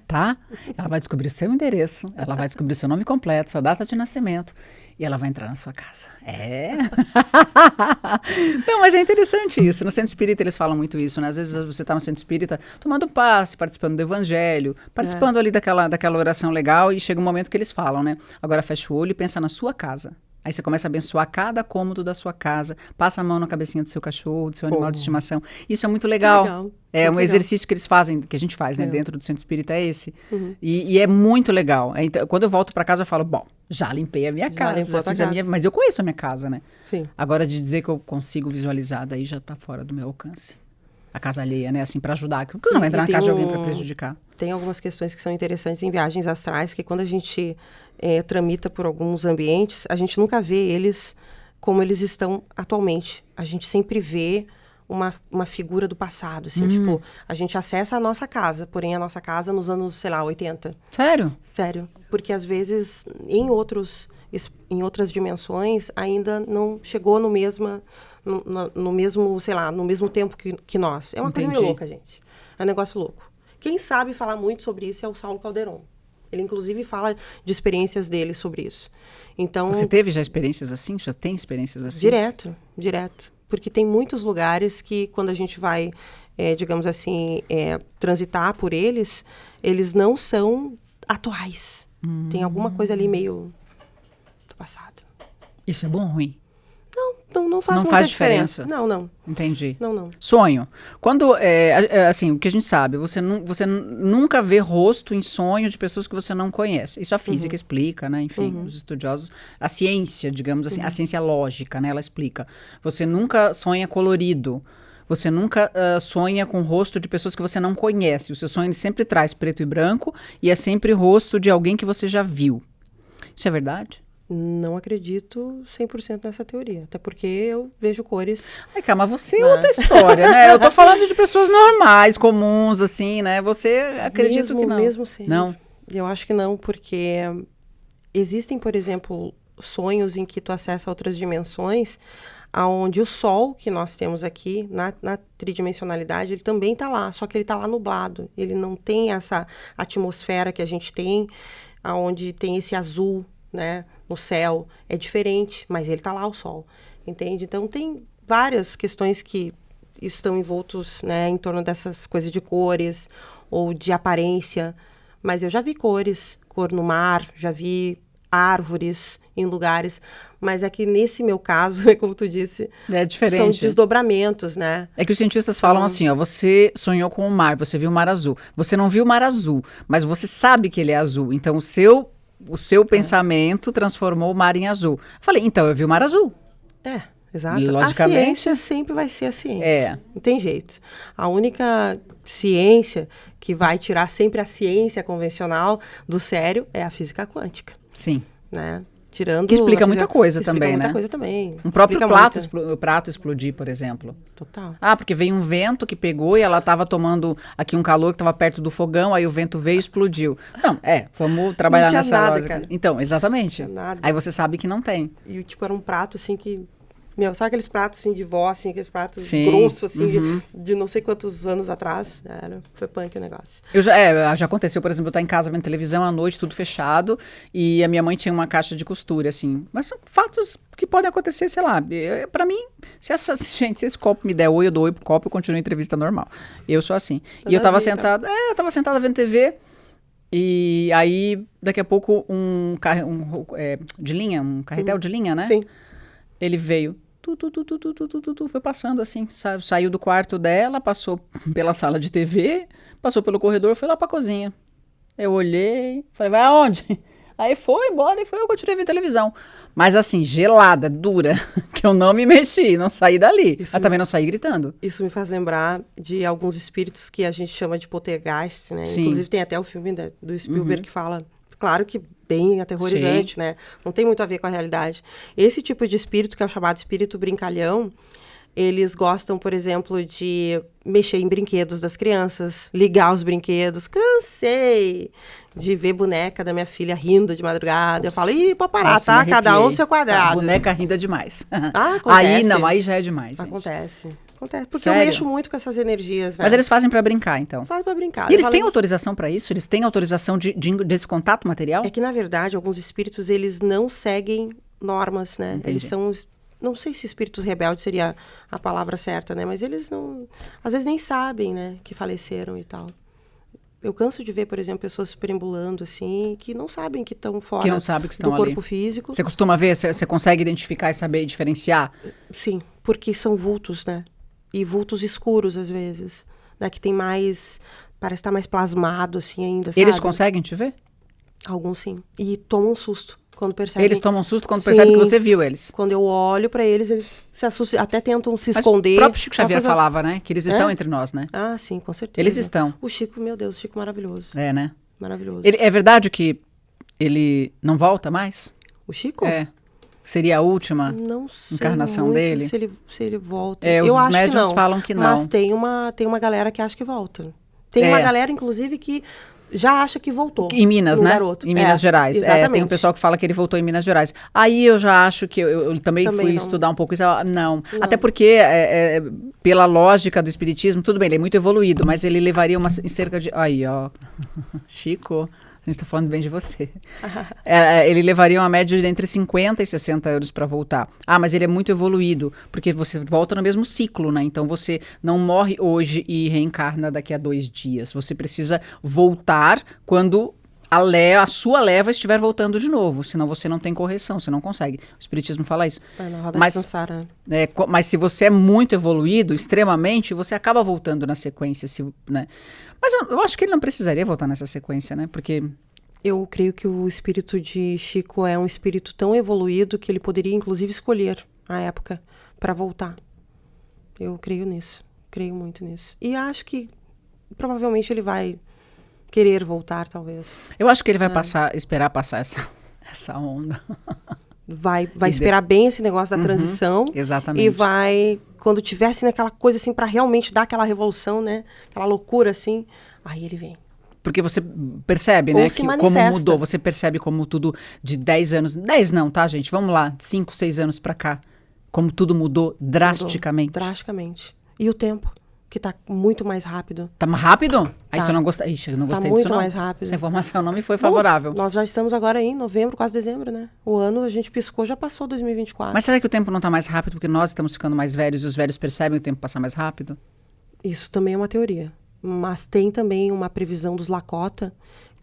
tá? Ela vai descobrir o seu endereço, ela vai descobrir o seu nome completo, sua data de nascimento, e ela vai entrar na sua casa. É. Não, mas é interessante isso. No centro espírita eles falam muito isso, né? Às vezes você está no centro espírita tomando passe, participando do evangelho, participando ali daquela oração legal, e chega um momento que eles falam, né? Agora fecha o olho e pensa na sua casa. Aí você começa a abençoar cada cômodo da sua casa, passa a mão na cabecinha do seu cachorro, do seu animal de estimação. Isso é muito legal. Legal. É Muito um exercício que eles fazem, que a gente faz, né? Dentro do centro espírita é esse. E é muito legal. Então, quando eu volto para casa, eu falo, bom, já limpei a minha casa, limpou já a tua fiz a casa. minha... Mas eu conheço a minha casa, né? Sim. Agora, de dizer que eu consigo visualizar, daí já tá fora do meu alcance. A casa alheia, né? Assim, para ajudar. Porque não vai entrar na casa de alguém para prejudicar. Tem algumas questões que são interessantes em viagens astrais, que quando a gente tramita por alguns ambientes, a gente nunca vê eles como eles estão atualmente. A gente sempre vê uma figura do passado, assim, tipo, a gente acessa a nossa casa, porém a nossa casa nos anos, sei lá, 80. Sério? Sério. Porque às vezes, em outras dimensões, ainda não chegou no mesmo, sei lá, no mesmo tempo que nós. É uma coisa meio Entendi. louca, gente. É um negócio louco. Quem sabe falar muito sobre isso é o Saulo Calderon. Ele, inclusive, fala de experiências dele sobre isso. Então, Você teve já experiências assim? Já tem experiências assim? direto. Porque tem muitos lugares que, quando a gente vai, digamos assim, transitar por eles não são atuais. Tem alguma coisa ali meio do passado. Isso é bom ou ruim? Não faz Não muita faz diferença. diferença? Não. Entendi. Não. Sonho. Quando, assim, o que a gente sabe, você nunca vê rosto em sonho de pessoas que você não conhece. Isso a física explica, né? Enfim, os estudiosos, a ciência, digamos assim, a ciência lógica, né? Ela explica. Você nunca sonha colorido. Você nunca sonha com o rosto de pessoas que você não conhece. O seu sonho ele sempre traz preto e branco e é sempre rosto de alguém que você já viu. Isso é verdade? Não acredito 100% nessa teoria. Até porque eu vejo cores. Ai, cara, mas você é outra história, né? Eu tô falando de pessoas normais, comuns, assim, né? Você acredita que não? Mesmo sendo. Não? Eu acho que não, porque existem, por exemplo, sonhos em que tu acessa outras dimensões, onde o sol que nós temos aqui, na tridimensionalidade, ele também está lá, só que ele está lá nublado. Ele não tem essa atmosfera que a gente tem, onde tem esse azul, né, no céu. É diferente, mas ele está lá, o sol. Entende? Então, tem várias questões que estão envoltos, né, em torno dessas coisas de cores ou de aparência. Mas eu já vi cores, cor no mar, já vi árvores, em lugares. Mas é que nesse meu caso, como tu disse, é diferente. São desdobramentos, né? É que os cientistas falam assim, ó, você sonhou com o mar, você viu o mar azul. Você não viu o mar azul, mas você sabe que ele é azul. Então, o seu pensamento transformou o mar em azul. Eu falei, então, eu vi o mar azul. Exato. E, logicamente, a ciência sempre vai ser a ciência. É. Não tem jeito. A única ciência que vai tirar sempre a ciência convencional do sério é a física quântica. Sim. Né? Tirando Que explica muita coisa também, muita né? coisa também. Um próprio prato explodir, por exemplo. Total. Ah, porque veio um vento que pegou e ela estava tomando aqui um calor que estava perto do fogão, aí o vento veio e explodiu. Não, vamos trabalhar não tinha nessa nada, lógica. cara. Então, exatamente. Não tinha nada. Aí você sabe que não tem. E tipo, era um prato assim que... sabe aqueles pratos assim de vó, assim, aqueles pratos Sim. grossos, assim, de não sei quantos anos atrás. Foi punk o negócio. Já aconteceu, por exemplo, eu estar em casa vendo televisão à noite, tudo fechado, e a minha mãe tinha uma caixa de costura, assim. Mas são fatos que podem acontecer, sei lá. Pra mim, se esse copo me der oi, eu dou oi pro copo, eu continuo a entrevista normal. Eu sou assim. E eu tava sentada, vendo TV, e aí, daqui a pouco, um carretel de linha, né? Sim. Ele veio. Foi passando assim, saiu do quarto dela, passou pela sala de TV, passou pelo corredor, foi lá pra cozinha. Eu olhei, falei, vai aonde? Aí foi embora e eu continuei vendo televisão. Mas assim, gelada, dura, que eu não me mexi, não saí dali. Mas também não saí gritando. Isso me faz lembrar de alguns espíritos que a gente chama de poltergeist, né? Sim. Inclusive tem até o filme do Spielberg que fala, claro que bem aterrorizante, Sim. né? Não tem muito a ver com a realidade. Esse tipo de espírito, que é o chamado espírito brincalhão, eles gostam, por exemplo, de mexer em brinquedos das crianças, ligar os brinquedos. Cansei de ver boneca da minha filha rindo de madrugada. Nossa. Eu falo, pode parar, Nossa, tá? me Cada um arrepiei. no seu quadrado. A boneca rindo é demais. Acontece. Aí já é demais, gente. Acontece. Porque Sério? eu mexo muito com essas energias, né? Mas eles fazem pra brincar, então. Faz pra brincar. E eles têm autorização pra isso? Eles têm autorização desse contato material? É que, na verdade, alguns espíritos, eles não seguem normas, né? Entendi. Eles são... Não sei se espíritos rebeldes seria a palavra certa, né? Mas eles não... Às vezes nem sabem, né? Que faleceram e tal. Eu canso de ver, por exemplo, pessoas perambulando, assim, que não sabem que estão fora Que não sabem que estão do ali. corpo físico. Você costuma ver? Você consegue identificar e saber diferenciar? Sim, porque são vultos, né? E vultos escuros, às vezes. Né? Que tem mais... Parece estar mais plasmado, assim, ainda, sabe? Eles conseguem te ver? Alguns, sim. E tomam um susto quando percebem. Eles tomam um susto quando percebem que você viu eles. Quando eu olho pra eles, eles se assustam, até tentam se esconder. O próprio Chico Xavier falava, né? Que eles estão entre nós, né? Ah, sim, com certeza. Eles estão. O Chico, meu Deus, o Chico maravilhoso. É, né? Maravilhoso. É verdade que ele não volta mais? O Chico? É. Seria a última Não sei encarnação muito dele? se ele volta. É, eu os acho médiuns que não, falam que não. Mas tem uma galera que acha que volta. Tem uma galera, inclusive, que já acha que voltou. Em Minas, né? Garoto. Em Minas Gerais. Exatamente. Tem um pessoal que fala que ele voltou em Minas Gerais. Aí eu já acho que... Eu também fui não. estudar um pouco isso. Não. Até porque, pela lógica do espiritismo, tudo bem, ele é muito evoluído, mas ele levaria em cerca de... Aí, ó. Chico... A gente tá falando bem de você. Ele levaria uma média de entre 50 e 60 anos para voltar. Ah, mas ele é muito evoluído, porque você volta no mesmo ciclo, né? Então você não morre hoje e reencarna daqui a 2 dias. Você precisa voltar quando a sua leva estiver voltando de novo. Senão você não tem correção, você não consegue. O espiritismo fala isso. Na roda Mas, de Sansara. mas se você é muito evoluído, extremamente, você acaba voltando na sequência, né? Mas eu acho que ele não precisaria voltar nessa sequência, né? Porque... Eu creio que o espírito de Chico é um espírito tão evoluído que ele poderia, inclusive, escolher a época para voltar. Eu creio nisso. Creio muito nisso. E acho que provavelmente ele vai querer voltar, talvez. Eu acho que ele vai esperar passar essa onda. Vai esperar bem esse negócio da transição. Exatamente. E vai, quando tivesse naquela coisa assim, para realmente dar aquela revolução, né? Aquela loucura assim, aí ele vem. Porque você percebe, Ou né, se que manifesta. como mudou. Você percebe como tudo de 10 anos... 10 não, tá, gente? Vamos lá, 5, 6 anos pra cá. Como tudo mudou drasticamente. Drasticamente. E o tempo, que tá muito mais rápido. Tá mais rápido? Aí Tá. você não gostei. Ixi, eu não gostei muito disso, não. mais rápido. Essa informação não me foi favorável. Nós já estamos agora em novembro, quase dezembro, né? O ano a gente piscou, já passou 2024. Mas será que o tempo não tá mais rápido porque nós estamos ficando mais velhos e os velhos percebem o tempo passar mais rápido? Isso também é uma teoria. Mas tem também uma previsão dos Lakota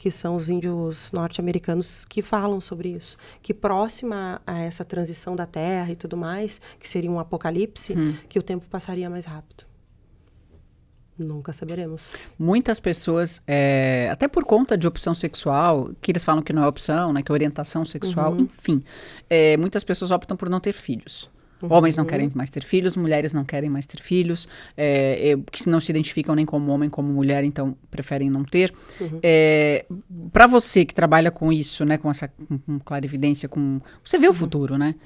que são os índios norte-americanos que falam sobre isso. Que próxima a essa transição da Terra e tudo mais, que seria um apocalipse, que o tempo passaria mais rápido. Nunca saberemos. Muitas pessoas, até por conta de opção sexual, que eles falam que não é opção, né, que é orientação sexual, enfim, muitas pessoas optam por não ter filhos. Homens não querem mais ter filhos, mulheres não querem mais ter filhos, que não se identificam nem como homem, como mulher, então preferem não ter. Para você que trabalha com isso, né, com clarividência, você vê o futuro, né?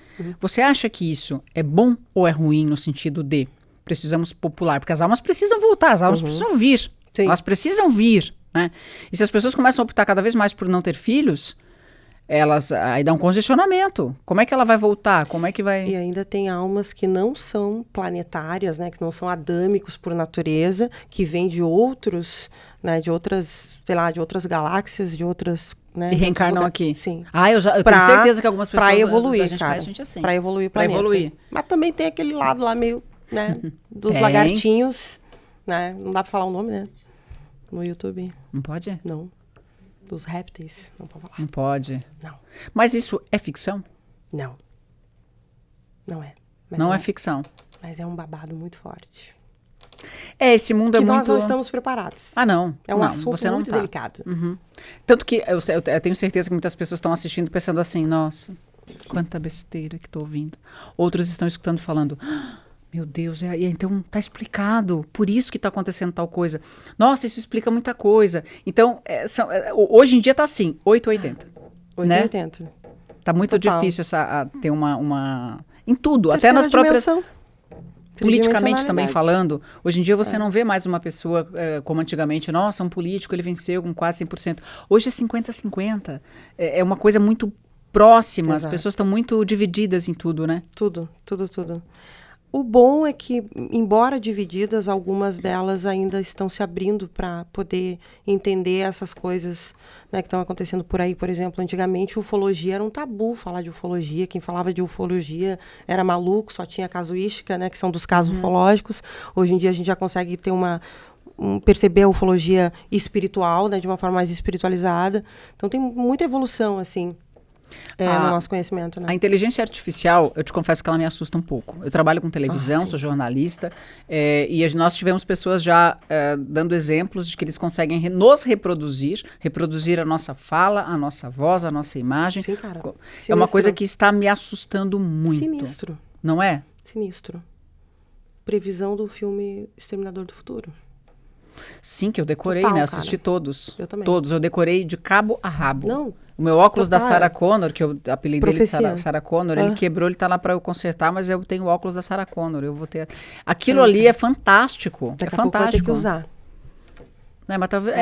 Você acha que isso é bom ou é ruim no sentido de precisamos popular? Porque as almas precisam voltar, as almas precisam vir. Sim. Elas precisam vir, né? E se as pessoas começam a optar cada vez mais por não ter filhos, aí dá um congestionamento. Como é que ela vai voltar? Como é que vai... E ainda tem almas que não são planetárias, né? Que não são adâmicos por natureza, que vêm de outros, né? De outras, sei lá, de outras galáxias, de outras... Né, e reencarnam aqui. Sim. Eu tenho certeza que algumas pessoas... Pra evoluir, a gente cara. faz a gente assim. Pra evoluir o planeta. Pra evoluir. Mas também tem aquele lado lá meio, né? Dos lagartinhos, né? Não dá pra falar o nome, né? No YouTube. Não pode? Não. Dos répteis, não pode falar. Não pode. Não. Mas isso é ficção? Não. Não é. Mas não é ficção. Mas é um babado muito forte. Esse mundo é muito... nós não estamos preparados. Não. É um assunto muito delicado. Tanto que eu tenho certeza que muitas pessoas estão assistindo pensando assim, nossa, quanta besteira que estou ouvindo. Outros estão escutando falando... Meu Deus, então tá explicado, por isso que tá acontecendo tal coisa. Nossa, isso explica muita coisa. Então, hoje em dia tá assim, 880. 880. Né? Tá muito difícil ter uma... Em tudo, Terceira até nas próprias... dimensão. Politicamente também falando, hoje em dia você não vê mais uma pessoa como antigamente, nossa, um político, ele venceu com quase 100%. Hoje é 50-50. É uma coisa muito próxima, Exato. As pessoas estão muito divididas em tudo, né? Tudo. O bom é que, embora divididas, algumas delas ainda estão se abrindo para poder entender essas coisas, né, que estão acontecendo por aí. Por exemplo, antigamente ufologia era um tabu falar de ufologia. Quem falava de ufologia era maluco, só tinha casuística, né, que são dos casos ufológicos. Hoje em dia a gente já consegue ter perceber a ufologia espiritual, né, de uma forma mais espiritualizada. Então tem muita evolução, assim. No nosso conhecimento, né? A inteligência artificial, eu te confesso que ela me assusta um pouco. Eu trabalho com televisão, sou jornalista, e nós tivemos pessoas já dando exemplos de que eles conseguem nos reproduzir a nossa fala, a nossa voz, a nossa imagem. Sim, cara. É uma coisa que está me assustando muito. Sinistro. Não é? Sinistro. Previsão do filme Exterminador do Futuro. Sim, que eu decorei, né? Assisti todos. Eu também. Todos, eu decorei de cabo a rabo. Não. O meu óculos da Sarah Connor, que eu apelidei ele de Sarah Connor, ele quebrou, ele tá lá para eu consertar, mas eu tenho o óculos da Sarah Connor, eu vou ter... Aquilo ali é fantástico, Daqui é fantástico. Vai ter que usar. Mas talvez...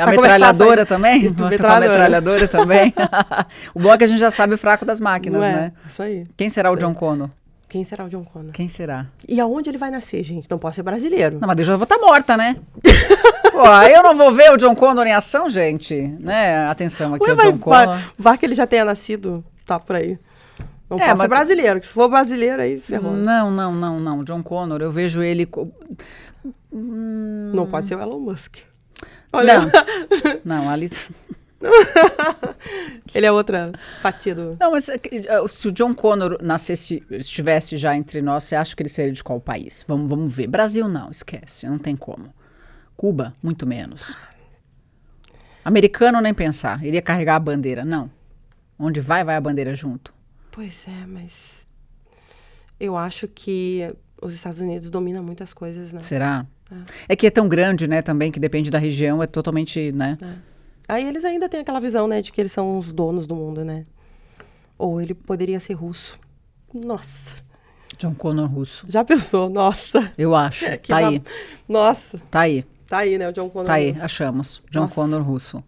a metralhadora também? A metralhadora também. O bom é que a gente já sabe o fraco das máquinas, né? Isso aí. Quem será o John Connor? Quem será o John Connor? Quem será? E aonde ele vai nascer, gente? Não pode ser brasileiro. Não, mas eu já vou estar morta, né? Pô, aí eu não vou ver o John Connor em ação, gente. Né? Atenção aqui, o John Connor. Vai que ele já tenha nascido, tá por aí. Não pode ser brasileiro, que se for brasileiro, aí ferrou. Não. John Connor, eu vejo ele... Não pode ser o Elon Musk. Olha. Não, ali... Ele é outra fatia do... Não, mas se o John Connor estivesse já entre nós, você acha que ele seria de qual país? Vamos ver. Brasil não, esquece, não tem como. Cuba, muito menos. Americano, nem pensar. Ele ia carregar a bandeira, não. Onde vai a bandeira junto. Pois é, mas... Eu acho que os Estados Unidos dominam muitas coisas, né? Será? É que é tão grande, né, também, que depende da região, é totalmente, né? Aí eles ainda têm aquela visão, né, de que eles são os donos do mundo, né? Ou ele poderia ser russo. Nossa. John Connor russo. Já pensou? Nossa. Eu acho. Tá aí. Nossa. Tá aí. Tá aí, né, o John Connor Tá aí, russo. achamos. John Connor russo.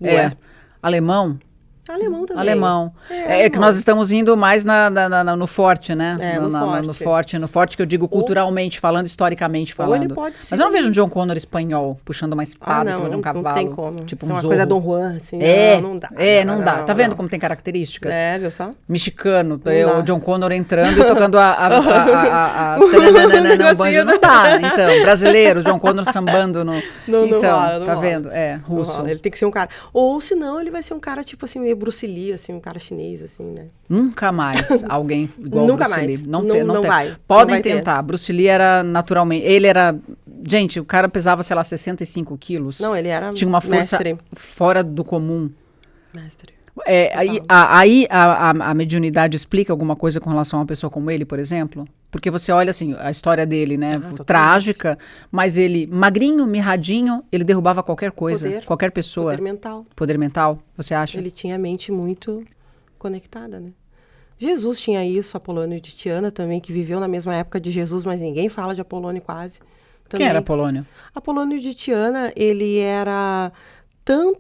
Ué. Alemão, Alemão também. Alemão. É que alemão. nós estamos indo mais no forte, né? No forte que eu digo culturalmente falando, historicamente Ou falando. ele pode ser Mas eu não vejo um John Connor espanhol puxando uma espada em não, cima de um cavalo. Não tem como. Tipo Isso um é uma zorro. coisa Dom Juan, assim. Não dá. Não dá. Tá vendo como tem características? Viu só? Mexicano, Não o dá. John Connor entrando e tocando não, banjo, não dá. Então, brasileiro, John Connor sambando no... Não então, rola, não tá rola. vendo? Russo. Ele tem que ser um cara... Ou, senão, ele vai ser um cara, tipo assim, meio Bruce Lee, assim, um cara chinês, assim, né? Nunca mais alguém igual Nunca Bruce mais. Lee. Não tem. vai. Podem Não vai ter. tentar. Bruce Lee era naturalmente... Ele era... Gente, o cara pesava, sei lá, 65 quilos. Não, ele era Tinha uma força mestre. fora do comum. Mestre. Aí a mediunidade explica alguma coisa com relação a uma pessoa como ele, por exemplo? Porque você olha assim, a história dele, né? Trágica, mas ele, magrinho, mirradinho, ele derrubava qualquer coisa, qualquer pessoa. Poder mental. Poder mental, você acha? Ele tinha a mente muito conectada, né? Jesus tinha isso, Apolônio de Tiana também, que viveu na mesma época de Jesus, mas ninguém fala de Apolônio quase. Também. Quem era Apolônio? Apolônio de Tiana, ele era tão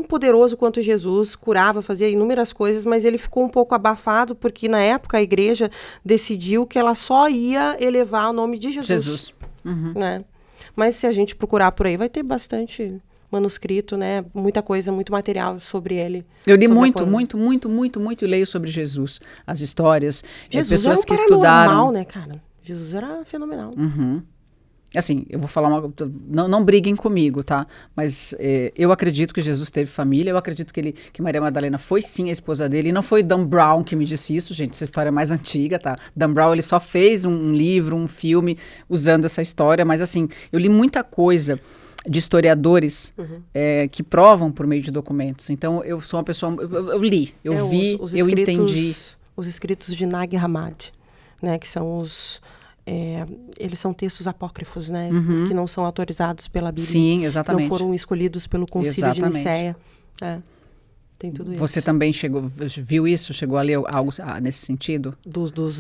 poderoso quanto Jesus, curava, fazia inúmeras coisas, mas ele ficou um pouco abafado, porque na época a igreja decidiu que ela só ia elevar o nome de Jesus. Né? Mas se a gente procurar por aí, vai ter bastante manuscrito, né? Muita coisa, muito material sobre ele. Eu li muito e leio sobre Jesus. As histórias, Jesus pessoas era um que estudaram. né, cara? Jesus era fenomenal. Assim, eu vou falar não briguem comigo, tá? Mas eu acredito que Jesus teve família, eu acredito que Maria Madalena foi sim a esposa dele, e não foi Dan Brown que me disse isso, gente, essa história é mais antiga, tá? Dan Brown, ele só fez um livro, um filme usando essa história, mas assim, eu li muita coisa de historiadores que provam por meio de documentos. Então, eu sou uma pessoa... Eu li, eu vi, eu entendi. Os escritos de Nag Hammadi, né? Que são os... eles são textos apócrifos, né? Que não são autorizados pela Bíblia. Sim, exatamente. Não foram escolhidos pelo Concílio de Nicéia. Tem tudo isso. Você também viu isso? Chegou a ler algo nesse sentido? Do dos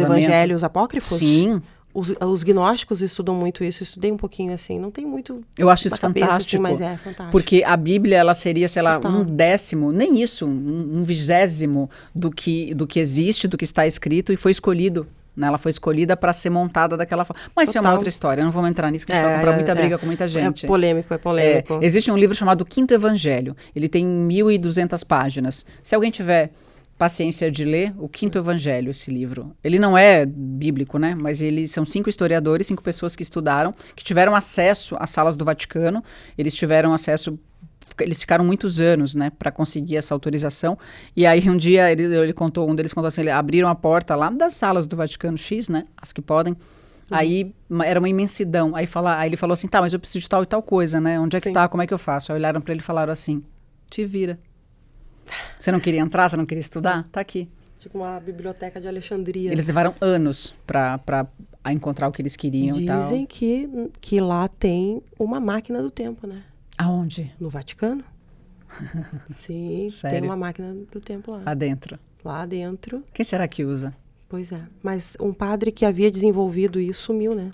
evangelhos apócrifos? Sim. Os gnósticos estudam muito isso. Eu estudei um pouquinho assim. Não tem muito... Eu acho isso cabeça, fantástico. assim, mas é fantástico. Porque a Bíblia, ela seria, sei lá, um décimo, nem isso, um vigésimo do que existe, do que está escrito e foi escolhido. Né? Ela foi escolhida para ser montada daquela forma. Mas isso é uma outra história. Não vamos entrar nisso, que a gente vai comprar muita briga com muita gente. É polêmico. Existe um livro chamado Quinto Evangelho. Ele tem 1.200 páginas. Se alguém tiver paciência de ler, o Quinto Evangelho, esse livro. Ele não é bíblico, né? Mas eles são 5 historiadores, 5 pessoas que estudaram, que tiveram acesso às salas do Vaticano. Eles tiveram acesso... Eles ficaram muitos anos, né, para conseguir essa autorização. E aí um dia um deles contou assim, eles abriram a porta lá das salas do Vaticano X, né, as que podem. Aí era uma imensidão. Aí ele falou assim, tá, mas eu preciso de tal e tal coisa, né? Onde é que tá? Como é que eu faço? Aí olharam para ele e falaram assim, te vira. Você não queria entrar? Você não queria estudar? Tá aqui. Tipo uma biblioteca de Alexandria. Eles levaram anos para encontrar o que eles queriam e tal. Dizem que lá tem uma máquina do tempo, né? Aonde? No Vaticano. Sim, Sério? tem uma máquina do tempo lá. Lá dentro. Lá dentro. Quem será que usa? Pois é. Mas um padre que havia desenvolvido isso sumiu, né?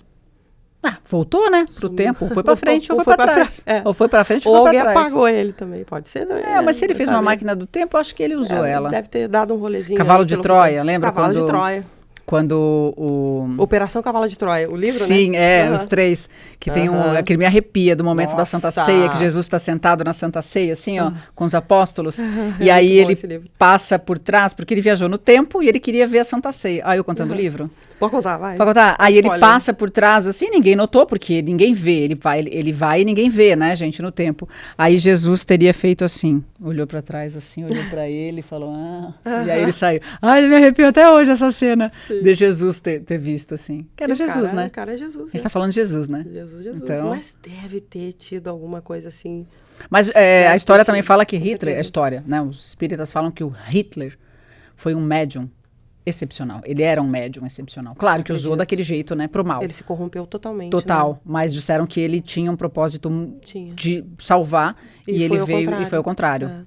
Voltou, né? Pro tempo. Ou foi pra frente ou foi pra trás. Ou foi pra frente ou foi pra trás. Ou alguém apagou ele também. Pode ser, né? Mas se ele fez uma máquina do tempo, eu acho que ele usou ela. Deve ter dado um rolezinho. Cavalo de Troia, lembra? Cavalo de Troia. Quando o... Operação Cavalo de Troia, o livro, Sim, né? Sim, os 3. Que tem aquele me arrepia do momento da Santa Ceia, que Jesus está sentado na Santa Ceia, assim, ó, com os apóstolos. E aí ele passa por trás, porque ele viajou no tempo e ele queria ver a Santa Ceia. Eu contando o livro? Pode contar, vai. Pode contar? Aí ele passa por trás, assim, ninguém notou, porque ninguém vê. Ele vai e ninguém vê, né, gente, no tempo. Aí Jesus teria feito assim, olhou pra trás, assim, olhou pra ele e falou, E aí ele saiu. Ele me arrepiou até hoje essa cena de Jesus ter visto, assim. Que era Jesus, né? O cara é Jesus. A gente tá falando de Jesus, né? Jesus. Então... Mas deve ter tido alguma coisa assim. Mas a história também fala que Hitler, a história, né? Os espíritas falam que o Hitler foi um médium excepcional. Ele era um médium excepcional. Claro que usou daquele jeito, né, pro mal. Ele se corrompeu totalmente. Total. Né? Mas disseram que ele tinha um propósito de salvar e ele veio e foi ao contrário.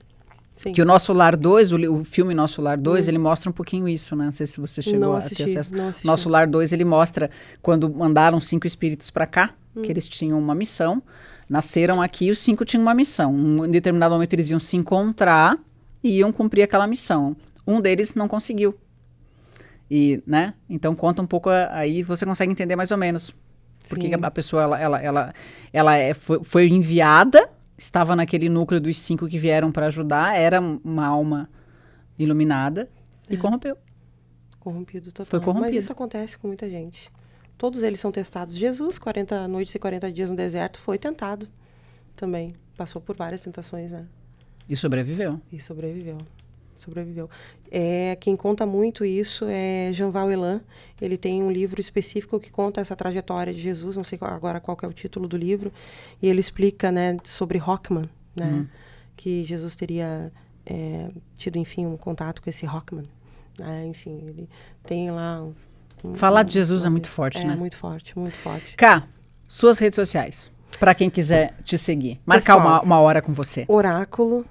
Sim. Que o Nosso Lar 2, o filme Nosso Lar 2, ele mostra um pouquinho isso, né? Não sei se você chegou a ter acesso. Nosso Lar 2, ele mostra quando mandaram 5 espíritos para cá, que eles tinham uma missão, nasceram aqui e os 5 tinham uma missão. Em determinado momento eles iam se encontrar e iam cumprir aquela missão. Um deles não conseguiu. E, né? Então conta um pouco, aí você consegue entender mais ou menos. Porque Sim. a pessoa, foi enviada, estava naquele núcleo dos 5 que vieram para ajudar, era uma alma iluminada e corrompeu. Corrompido total. Foi corrompido. Mas isso acontece com muita gente. Todos eles são testados. Jesus, 40 noites e 40 dias no deserto, foi tentado também. Passou por várias tentações, né? E sobreviveu. E sobreviveu. Quem conta muito isso é Jean Vauelan. Ele tem um livro específico que conta essa trajetória de Jesus, não sei agora qual que é o título do livro, e ele explica, né, sobre Rockman, né, que Jesus teria tido, enfim, um contato com esse Rockman. Enfim, ele tem lá... Falar de Jesus é muito forte, né? É, muito forte, muito forte. Cá, suas redes sociais, para quem quiser te seguir. Marcar Pessoal, uma hora com você. Oráculo,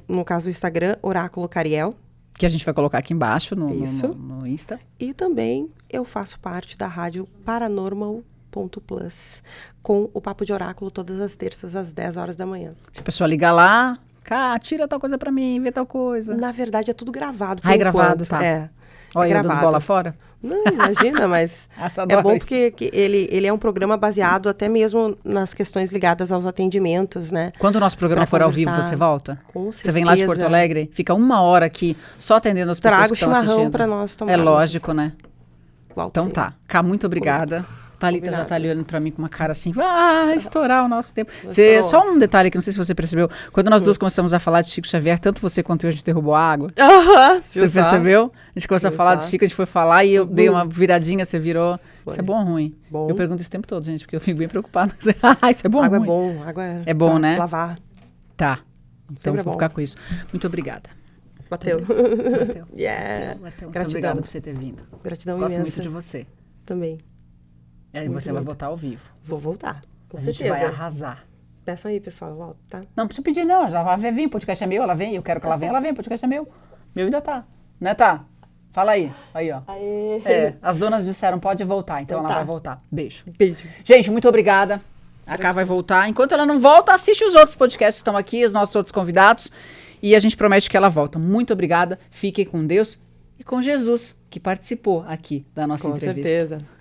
no caso do Instagram, Oráculo Cariel. Que a gente vai colocar aqui embaixo no Insta. E também eu faço parte da rádio Paranormal.plus, com o Papo de Oráculo todas as terças às 10 horas da manhã. Se a pessoa ligar lá, cá, tira tal coisa pra mim, vê tal coisa. Na verdade, é tudo gravado. É gravado, tá. Olha, eu dando bola fora? Não, imagina, mas é bom porque ele é um programa baseado até mesmo nas questões ligadas aos atendimentos, né? Quando o nosso programa for ao vivo, você volta? Com certeza. Você vem lá de Porto Alegre, fica 1 hora aqui, só atendendo as pessoas que estão assistindo. Trago chimarrão pra nós tomar. É lógico, né? Volto, então sim. tá. Cá, muito obrigada. Thalita já tá ali olhando pra mim com uma cara assim, vai estourar o nosso tempo. Só um detalhe que não sei se você percebeu. Quando nós duas começamos a falar de Chico Xavier, tanto você quanto eu, a gente derrubou a água. Você percebeu? A gente começou a falar de Chico, a gente foi falar e eu dei uma viradinha, você virou. Isso é bom ou ruim? Bom. Eu pergunto isso o tempo todo, gente, porque eu fico bem preocupada. Isso é bom ou ruim? Água é bom. Água é bom, né? Lavar. Tá. Então Sempre vou ficar com isso. Muito obrigada. Bateu. Yeah. Bateu. Muito obrigada por você ter vindo. Gratidão imensa. imensa. Gosto muito de você. Também. E aí você vai voltar ao vivo. Vou voltar. Com a certeza. gente vai arrasar. Peçam aí, pessoal, eu volto, tá? Não precisa pedir, não. Já vai vir, o podcast é meu, ela vem. Eu quero que ela venha, o podcast é meu. Meu ainda tá. Né, tá? Fala aí. Aí, ó. Aê. As donas disseram, pode voltar. Então ela tá. vai voltar. Beijo. Beijo. Gente, muito obrigada. A Cá vai voltar. Enquanto ela não volta, assiste os outros podcasts que estão aqui, os nossos outros convidados. E a gente promete que ela volta. Muito obrigada. Fiquem com Deus e com Jesus, que participou aqui da nossa entrevista. Com certeza.